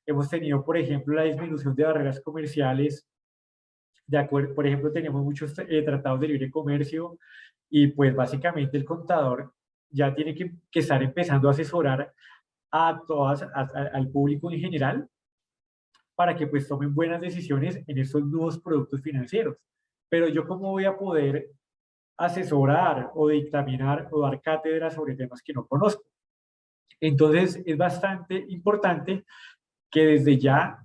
Hemos tenido, por ejemplo, la disminución de barreras comerciales. De acuerdo, por ejemplo, tenemos muchos tratados de libre comercio y pues básicamente el contador ya tiene que estar empezando a asesorar a todas, al público en general para que pues tomen buenas decisiones en estos nuevos productos financieros. Pero yo cómo voy a poder asesorar o dictaminar o dar cátedra sobre temas que no conozco. Entonces es bastante importante que desde ya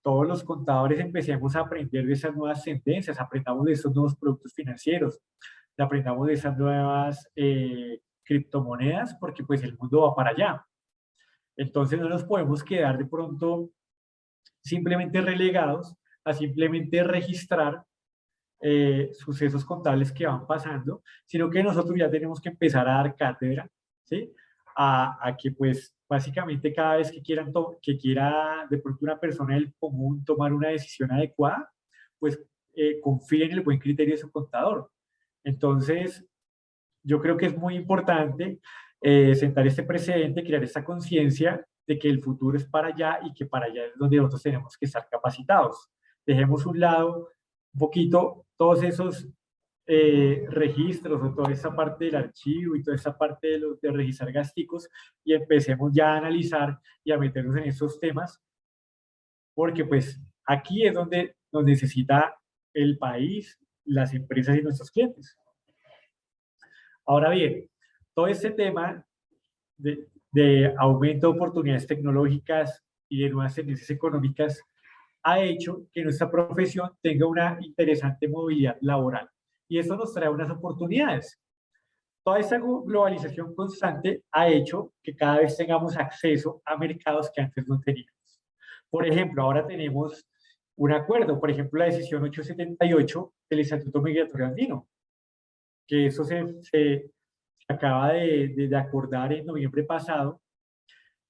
todos los contadores empecemos a aprender de esas nuevas tendencias, aprendamos de esos nuevos productos financieros, aprendamos de esas nuevas criptomonedas, porque pues el mundo va para allá. Entonces no nos podemos quedar de pronto simplemente relegados a simplemente registrar sucesos contables que van pasando, sino que nosotros ya tenemos que empezar a dar cátedra, ¿sí? A que pues básicamente cada vez que que quiera de pronto una persona del común tomar una decisión adecuada, pues confíe en el buen criterio de su contador. Entonces, yo creo que es muy importante sentar este precedente, crear esta conciencia de que el futuro es para allá y que para allá es donde nosotros tenemos que estar capacitados. Dejemos un lado un poquito todos esos registros o toda esa parte del archivo y toda esa parte de registrar gasticos y empecemos ya a analizar y a meternos en esos temas, porque pues aquí es donde nos necesita el país, las empresas y nuestros clientes. Ahora bien, todo este tema de aumento de oportunidades tecnológicas y de nuevas tendencias económicas ha hecho que nuestra profesión tenga una interesante movilidad laboral. Y eso nos trae unas oportunidades. Toda esta globalización constante ha hecho que cada vez tengamos acceso a mercados que antes no teníamos. Por ejemplo, ahora tenemos un acuerdo, por ejemplo, la decisión 878 del Estatuto Migratorio Andino, que eso se acaba de acordar en noviembre pasado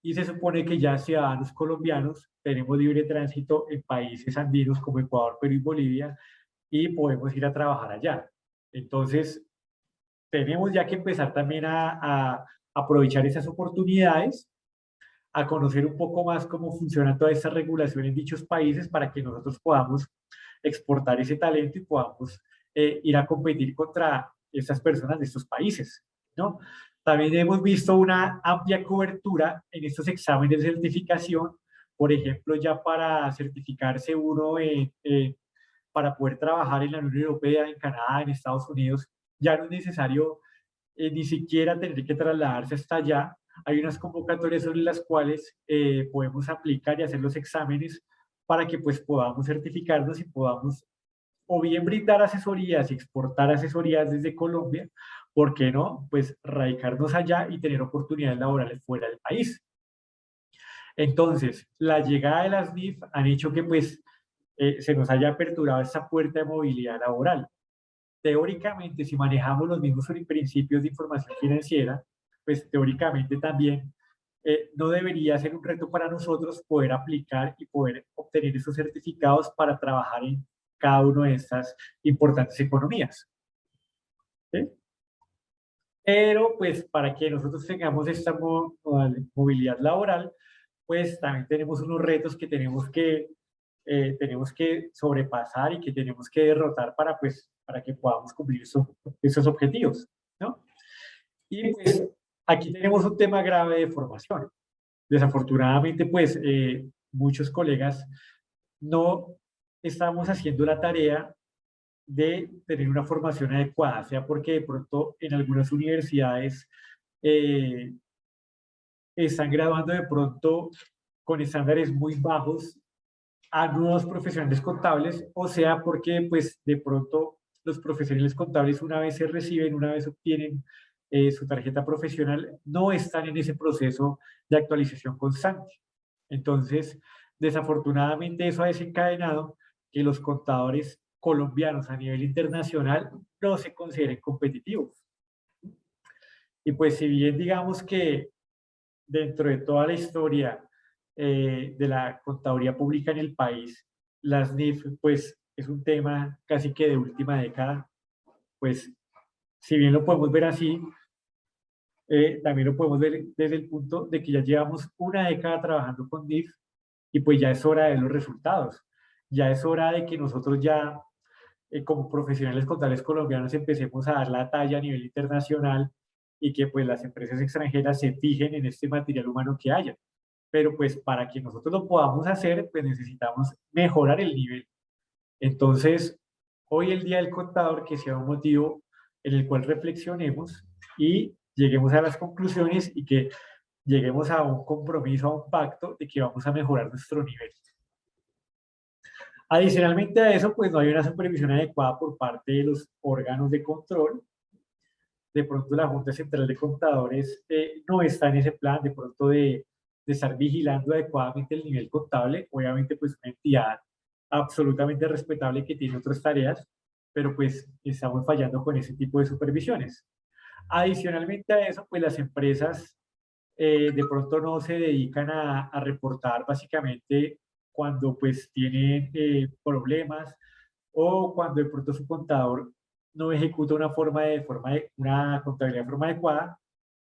y se supone que ya ciudadanos colombianos tenemos libre tránsito en países andinos como Ecuador, Perú y Bolivia y podemos ir a trabajar allá. Entonces, tenemos ya que empezar también a aprovechar esas oportunidades, a conocer un poco más cómo funciona toda esta regulación en dichos países para que nosotros podamos exportar ese talento y podamos ir a competir contra estas personas de estos países, ¿no? También hemos visto una amplia cobertura en estos exámenes de certificación, por ejemplo, ya para certificarse uno para poder trabajar en la Unión Europea, en Canadá, en Estados Unidos, ya no es necesario ni siquiera tener que trasladarse hasta allá. Hay unas convocatorias sobre las cuales podemos aplicar y hacer los exámenes para que pues podamos certificarnos y podamos o bien brindar asesorías y exportar asesorías desde Colombia, ¿por qué no? Pues radicarnos allá y tener oportunidades laborales fuera del país. Entonces, la llegada de las NIF han hecho que pues se nos haya aperturado esta puerta de movilidad laboral. Teóricamente, si manejamos los mismos principios de información financiera, pues teóricamente también no debería ser un reto para nosotros poder aplicar y poder obtener esos certificados para trabajar en cada una de estas importantes economías. ¿Sí? Pero pues para que nosotros tengamos esta movilidad laboral, pues también tenemos unos retos que tenemos que sobrepasar y que tenemos que derrotar para, pues, para que podamos cumplir esos objetivos, ¿no? Y pues aquí tenemos un tema grave de formación. Desafortunadamente, pues muchos colegas no estamos haciendo la tarea de tener una formación adecuada, sea porque de pronto en algunas universidades eh, están graduando de pronto con estándares muy bajos a nuevos profesionales contables, o sea porque pues de pronto los profesionales contables una vez se reciben, una vez obtienen su tarjeta profesional, no están en ese proceso de actualización constante. Entonces, desafortunadamente eso ha desencadenado que los contadores colombianos a nivel internacional no se consideren competitivos. Y pues si bien digamos que dentro de toda la historia de la contaduría pública en el país, las NIF pues es un tema casi que de última década, pues si bien lo podemos ver así, también lo podemos ver desde el punto de que ya llevamos una década trabajando con NIF y pues ya es hora de los resultados. Ya es hora de que nosotros ya, como profesionales contables colombianos, empecemos a dar la talla a nivel internacional y que pues las empresas extranjeras se fijen en este material humano que haya. Pero pues para que nosotros lo podamos hacer, pues necesitamos mejorar el nivel. Entonces, hoy el Día del Contador, que sea un motivo en el cual reflexionemos y lleguemos a las conclusiones y que lleguemos a un compromiso, a un pacto de que vamos a mejorar nuestro nivel. Adicionalmente a eso, pues no hay una supervisión adecuada por parte de los órganos de control. De pronto la Junta Central de Contadores no está en ese plan, de pronto de estar vigilando adecuadamente el nivel contable. Obviamente, pues una entidad absolutamente respetable que tiene otras tareas, pero pues estamos fallando con ese tipo de supervisiones. Adicionalmente a eso, pues las empresas de pronto no se dedican a reportar básicamente cuando pues tienen problemas o cuando de pronto su contador no ejecuta una contabilidad de forma adecuada,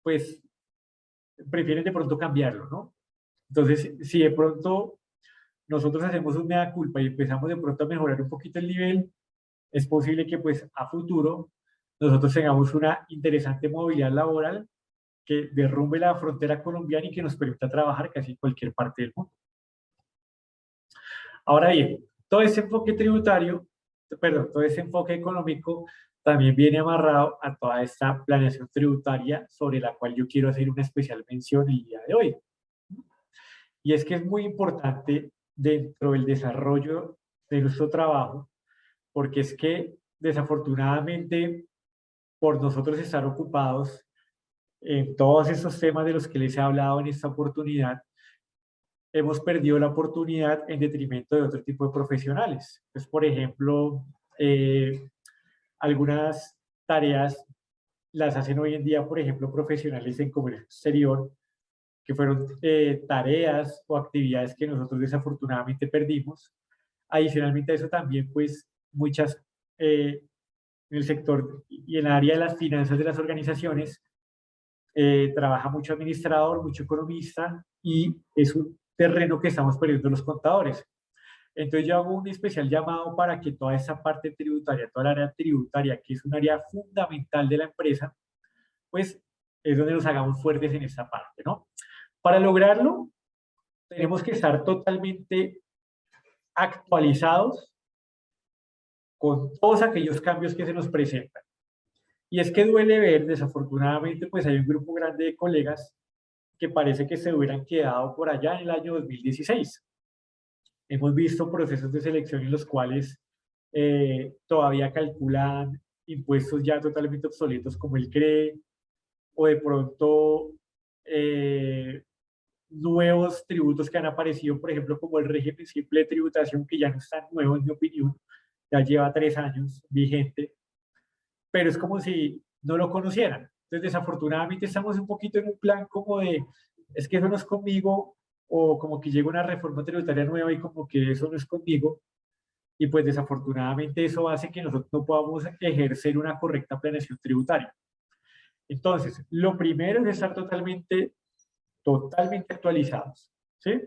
pues prefieren de pronto cambiarlo, ¿no? Entonces, si de pronto nosotros hacemos un mea culpa y empezamos de pronto a mejorar un poquito el nivel, es posible que pues a futuro nosotros tengamos una interesante movilidad laboral que derrumbe la frontera colombiana y que nos permita trabajar casi en cualquier parte del mundo. Ahora bien, todo ese enfoque tributario, perdón, todo ese enfoque económico también viene amarrado a toda esta planeación tributaria sobre la cual yo quiero hacer una especial mención el día de hoy. Y es que es muy importante dentro del desarrollo de nuestro trabajo, porque es que desafortunadamente por nosotros estar ocupados en todos esos temas de los que les he hablado en esta oportunidad, hemos perdido la oportunidad en detrimento de otro tipo de profesionales. Pues, por ejemplo, algunas tareas las hacen hoy en día, por ejemplo, profesionales en comercio exterior, que fueron tareas o actividades que nosotros desafortunadamente perdimos. Adicionalmente a eso también, pues, muchas en el sector y en el área de las finanzas de las organizaciones, trabaja mucho administrador, mucho economista y es un terreno que estamos perdiendo los contadores. Entonces yo hago un especial llamado para que toda esa parte tributaria, toda la área tributaria, que es un área fundamental de la empresa, pues es donde nos hagamos fuertes en esta parte, ¿no? Para lograrlo, tenemos que estar totalmente actualizados con todos aquellos cambios que se nos presentan. Y es que duele ver, desafortunadamente, pues hay un grupo grande de colegas que parece que se hubieran quedado por allá en el año 2016. Hemos visto procesos de selección en los cuales todavía calculan impuestos ya totalmente obsoletos como el CRE, o de pronto eh, nuevos tributos que han aparecido, por ejemplo, como el régimen simple de tributación, que ya no es tan nuevo, en mi opinión, ya lleva 3 años vigente, pero es como si no lo conocieran. Entonces, desafortunadamente, estamos un poquito en un plan como de, es que eso no es conmigo, o como que llega una reforma tributaria nueva y como que eso no es conmigo, y pues desafortunadamente eso hace que nosotros no podamos ejercer una correcta planeación tributaria. Entonces, lo primero es estar totalmente actualizados, ¿sí?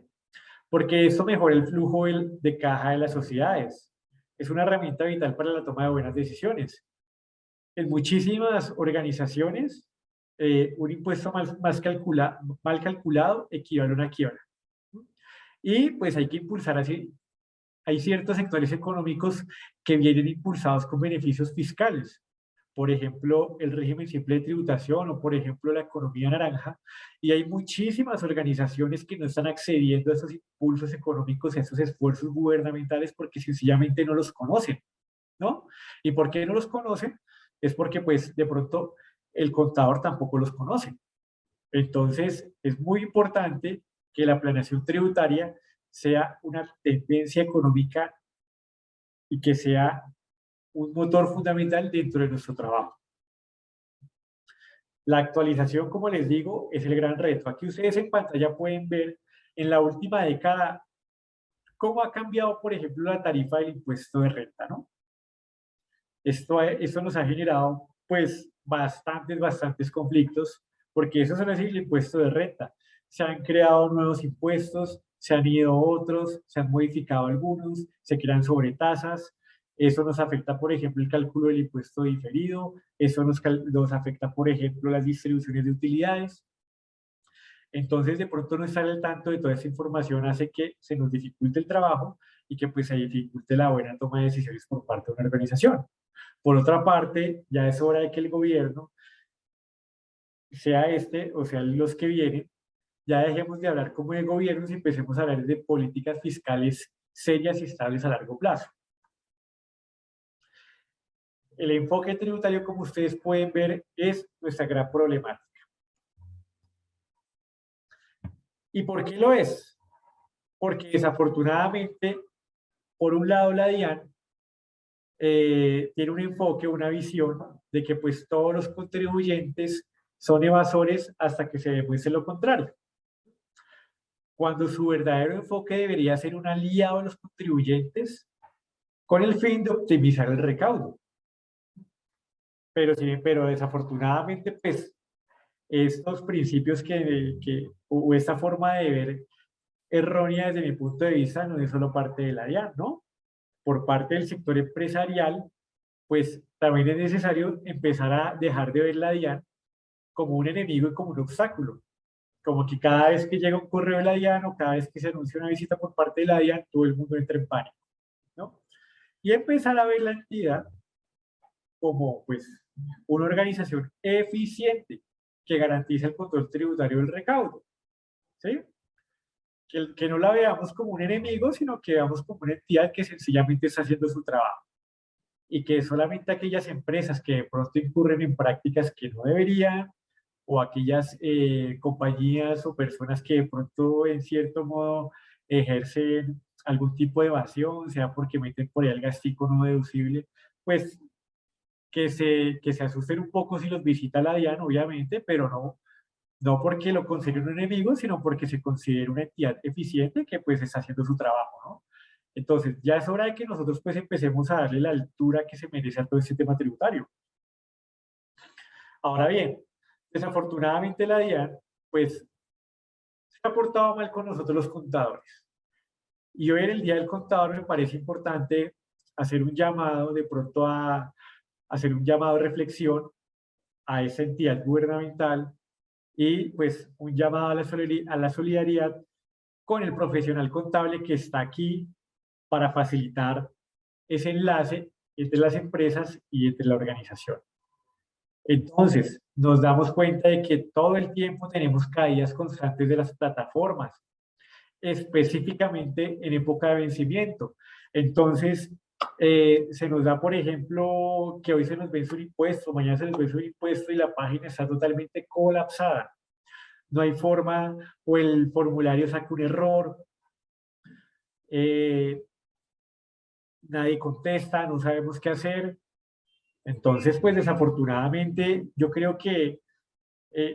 Porque eso mejora el flujo de caja de las sociedades. Es una herramienta vital para la toma de buenas decisiones. En muchísimas organizaciones, un impuesto mal calculado equivale a una quiebra. Y pues hay que impulsar así. Hay ciertos sectores económicos que vienen impulsados con beneficios fiscales. Por ejemplo, el régimen simple de tributación o, por ejemplo, la economía naranja. Y hay muchísimas organizaciones que no están accediendo a esos impulsos económicos, a esos esfuerzos gubernamentales porque sencillamente no los conocen, ¿no? ¿Y por qué no los conocen? Es porque, pues, de pronto el contador tampoco los conoce. Entonces, es muy importante que la planeación tributaria sea una tendencia económica y que sea un motor fundamental dentro de nuestro trabajo. La actualización, como les digo, es el gran reto. Aquí ustedes en pantalla pueden ver en la última década cómo ha cambiado, por ejemplo, la tarifa del impuesto de renta, ¿no? Esto nos ha generado, pues, bastantes conflictos, porque eso no es el impuesto de renta. Se han creado nuevos impuestos, se han ido otros, se han modificado algunos, se crean sobretasas. Eso nos afecta, por ejemplo, el cálculo del impuesto diferido. Eso nos afecta, por ejemplo, las distribuciones de utilidades. Entonces, de pronto no estar al tanto de toda esa información hace que se nos dificulte el trabajo y que pues se dificulte la buena toma de decisiones por parte de una organización. Por otra parte, ya es hora de que el gobierno, sea este o sean los que vienen, ya dejemos de hablar como de gobiernos y empecemos a hablar de políticas fiscales serias y estables a largo plazo. El enfoque tributario, como ustedes pueden ver, es nuestra gran problemática. ¿Y por qué lo es? Porque desafortunadamente, por un lado, la DIAN tiene un enfoque, una visión de que pues todos los contribuyentes son evasores hasta que se demuestre lo contrario, cuando su verdadero enfoque debería ser un aliado a los contribuyentes con el fin de optimizar el recaudo. Pero, sí, pero desafortunadamente, pues, estos principios o esta forma de ver errónea desde mi punto de vista no es solo parte de la DIAN, ¿no? Por parte del sector empresarial, pues también es necesario empezar a dejar de ver la DIAN como un enemigo y como un obstáculo. Como que cada vez que llega un correo de la DIAN o cada vez que se anuncia una visita por parte de la DIAN, todo el mundo entra en pánico, ¿no? Y empezar a ver la entidad como pues una organización eficiente que garantiza el control tributario del recaudo, ¿sí? Que no la veamos como un enemigo, sino que veamos como una entidad que sencillamente está haciendo su trabajo y que solamente aquellas empresas que de pronto incurren en prácticas que no deberían o aquellas compañías o personas que de pronto en cierto modo ejercen algún tipo de evasión, sea porque meten por ahí el gastico no deducible, pues que se asusten un poco si los visita la DIAN, obviamente, pero no porque lo consideren un enemigo, sino porque se considera una entidad eficiente que pues está haciendo su trabajo, ¿no? Entonces, ya es hora de que nosotros pues empecemos a darle la altura que se merece a todo este tema tributario. Ahora bien, desafortunadamente la DIAN pues se ha portado mal con nosotros los contadores. Y hoy en el Día del Contador me parece importante hacer un llamado de pronto a hacer un llamado de reflexión a esa entidad gubernamental y pues un llamado a la solidaridad con el profesional contable que está aquí para facilitar ese enlace entre las empresas y entre la organización. Entonces, nos damos cuenta de que todo el tiempo tenemos caídas constantes de las plataformas, específicamente en época de vencimiento. Entonces, se nos da, por ejemplo, que hoy se nos vence un impuesto, mañana se nos vence un impuesto y la página está totalmente colapsada. No hay forma, o el formulario saca un error, eh, nadie contesta, no sabemos qué hacer. Entonces, pues desafortunadamente, yo creo que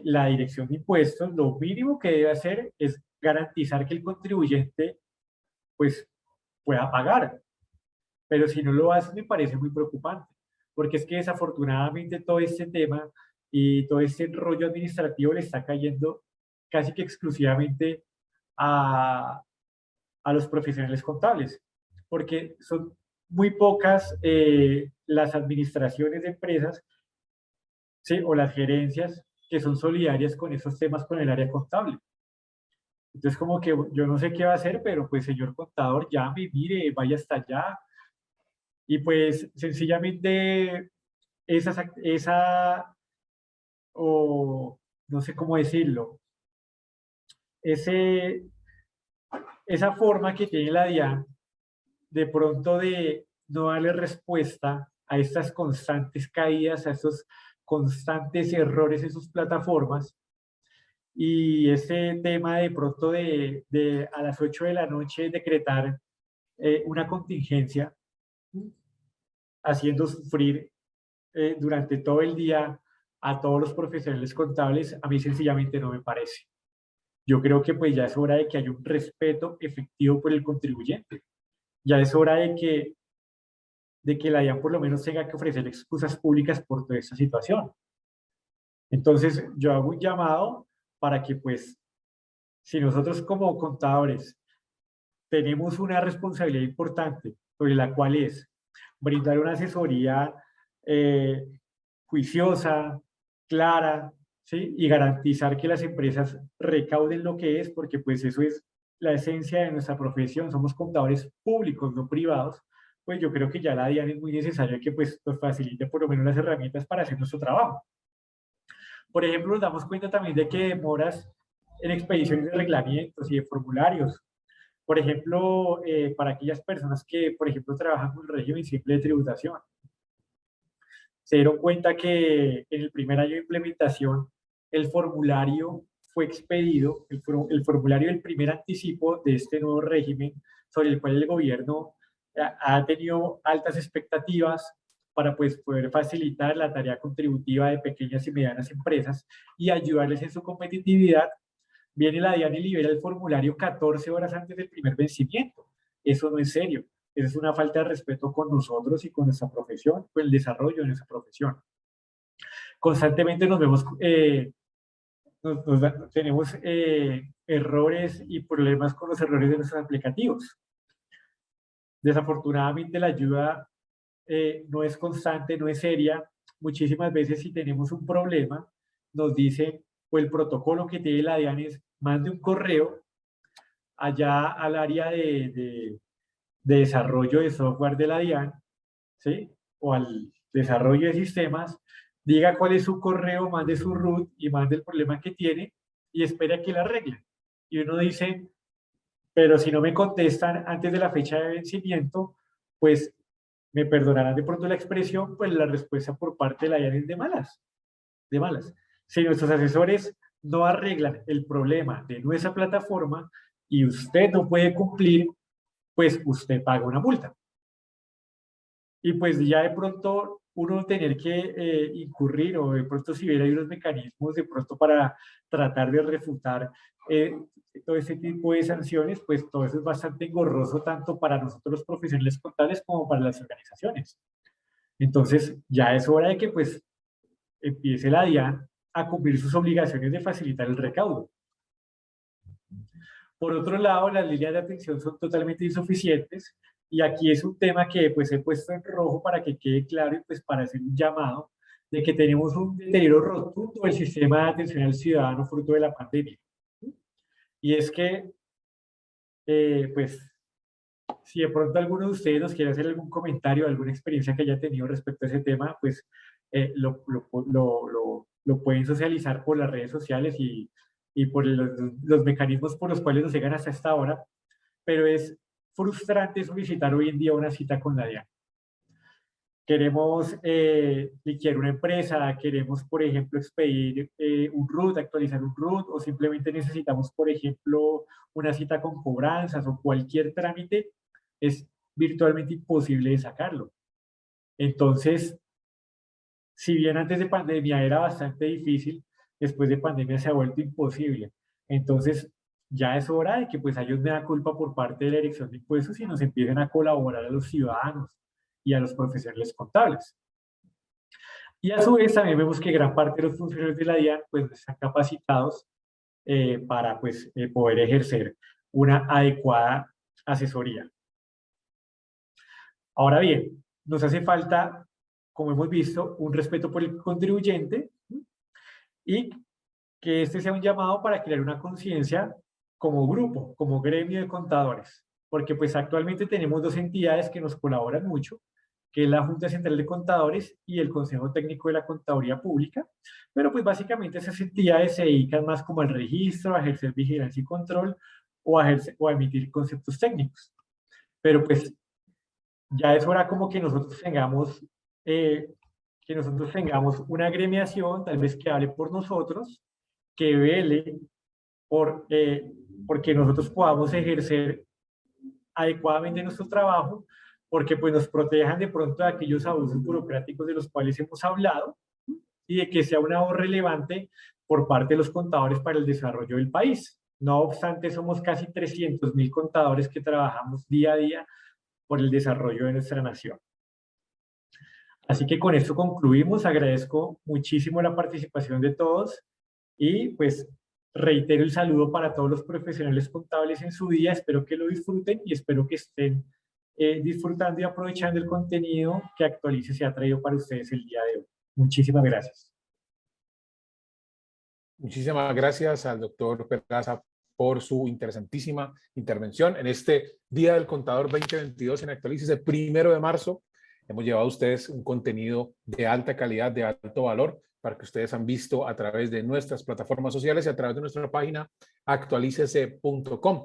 la dirección de impuestos, lo mínimo que debe hacer es garantizar que el contribuyente, pues, pueda pagar. Pero si no lo hace, me parece muy preocupante, porque es que desafortunadamente todo este tema y todo este rollo administrativo le está cayendo casi que exclusivamente a, a los profesionales contables, porque son muy pocas las administraciones de empresas, ¿sí? O las gerencias que son solidarias con esos temas con el área contable. Entonces, como que yo no sé qué va a hacer, pero pues señor contador, llame, mire, vaya hasta allá. Y pues sencillamente esa, o no sé cómo decirlo, ese, esa forma que tiene la DIAN de pronto de no darle respuesta a estas constantes caídas, a estos constantes errores en sus plataformas, y ese tema de pronto de a las 8 de la noche decretar una contingencia, haciendo sufrir durante todo el día a todos los profesionales contables, a mí sencillamente no me parece. Yo creo que pues ya es hora de que haya un respeto efectivo por el contribuyente. Ya es hora de que la DIAN por lo menos tenga que ofrecer excusas públicas por toda esta situación. Entonces, yo hago un llamado para que pues, si nosotros como contadores tenemos una responsabilidad importante sobre la cual es brindar una asesoría eh, juiciosa, clara, ¿sí? Y garantizar que las empresas recauden lo que es, porque pues eso es la esencia de nuestra profesión, somos contadores públicos, no privados, pues yo creo que ya la DIAN es muy necesaria que pues nos facilite por lo menos las herramientas para hacer nuestro trabajo. Por ejemplo, nos damos cuenta también de que demoras en expediciones de reglamentos y de formularios. Por ejemplo, para aquellas personas que, por ejemplo, trabajan con el régimen simple de tributación, se dieron cuenta que en el primer año de implementación el formulario fue expedido, el formulario del primer anticipo de este nuevo régimen sobre el cual el gobierno ha tenido altas expectativas para pues, poder facilitar la tarea contributiva de pequeñas y medianas empresas y ayudarles en su competitividad. Viene la DIAN y libera el formulario 14 horas antes del primer vencimiento. Eso no es serio. Eso es una falta de respeto con nosotros y con nuestra profesión, con el desarrollo de nuestra profesión. Constantemente nos vemos, tenemos errores y problemas con los errores de nuestros aplicativos. Desafortunadamente la ayuda no es constante, no es seria. Muchísimas veces si tenemos un problema, nos dicen, o el protocolo que tiene la DIAN es, mande un correo allá al área de desarrollo de software de la DIAN, ¿sí? O al desarrollo de sistemas, diga cuál es su correo, mande su root y mande el problema que tiene y espere a que la arregle. Y uno dice, pero si no me contestan antes de la fecha de vencimiento, pues me perdonarán de pronto la expresión, pues la respuesta por parte de la DIAN es de malas, de malas. Si nuestros asesores no arreglan el problema de nuestra plataforma y usted no puede cumplir, pues usted paga una multa. Y pues ya de pronto uno tener que incurrir o de pronto si hubiera unos mecanismos de pronto para tratar de refutar eh, todo ese tipo de sanciones, pues todo eso es bastante engorroso tanto para nosotros los profesionales contables como para las organizaciones. Entonces ya es hora de que pues empiece la DIAN a cumplir sus obligaciones de facilitar el recaudo. Por otro lado, las líneas de atención son totalmente insuficientes y aquí es un tema que pues he puesto en rojo para que quede claro y pues para hacer un llamado de que tenemos un deterioro rotundo del sistema de atención al ciudadano fruto de la pandemia. Y es que, pues, si de pronto alguno de ustedes nos quiere hacer algún comentario, alguna experiencia que haya tenido respecto a ese tema, pues lo pueden socializar por las redes sociales y por los mecanismos por los cuales nos llegan hasta esta hora, pero es frustrante solicitar hoy en día una cita con la DIAN. Queremos liquidar una empresa, queremos, por ejemplo, expedir un RUT, actualizar un RUT, o simplemente necesitamos, por ejemplo, una cita con cobranzas o cualquier trámite, es virtualmente imposible de sacarlo. Entonces, si bien antes de pandemia era bastante difícil, después de pandemia se ha vuelto imposible. Entonces, ya es hora de que pues haya una culpa por parte de la Dirección de Impuestos y nos empiecen a colaborar a los ciudadanos y a los profesionales contables. Y a su vez también vemos que gran parte de los funcionarios de la DIAN pues no están capacitados para pues poder ejercer una adecuada asesoría. Ahora bien, nos hace falta, como hemos visto, un respeto por el contribuyente y que este sea un llamado para crear una conciencia como grupo, como gremio de contadores, porque pues actualmente tenemos dos entidades que nos colaboran mucho, que es la Junta Central de Contadores y el Consejo Técnico de la Contaduría Pública, pero pues básicamente esas entidades se dedican más como al registro, a ejercer vigilancia y control o a emitir conceptos técnicos. Pero pues ya es hora como que nosotros tengamos una agremiación, tal vez que hable por nosotros, que vele porque nosotros podamos ejercer adecuadamente nuestro trabajo, porque pues nos protejan de pronto de aquellos abusos burocráticos de los cuales hemos hablado y de que sea una voz relevante por parte de los contadores para el desarrollo del país. No obstante, somos casi 300.000 contadores que trabajamos día a día por el desarrollo de nuestra nación. Así que con esto concluimos. Agradezco muchísimo la participación de todos y pues reitero el saludo para todos los profesionales contables en su día. Espero que lo disfruten y espero que estén disfrutando y aprovechando el contenido que Actualice se ha traído para ustedes el día de hoy. Muchísimas gracias. Muchísimas gracias al doctor Peraza por su interesantísima intervención en este Día del Contador 2022 en Actualice, el 1 de marzo. Hemos llevado a ustedes un contenido de alta calidad, de alto valor, para que ustedes han visto a través de nuestras plataformas sociales y a través de nuestra página actualicese.com.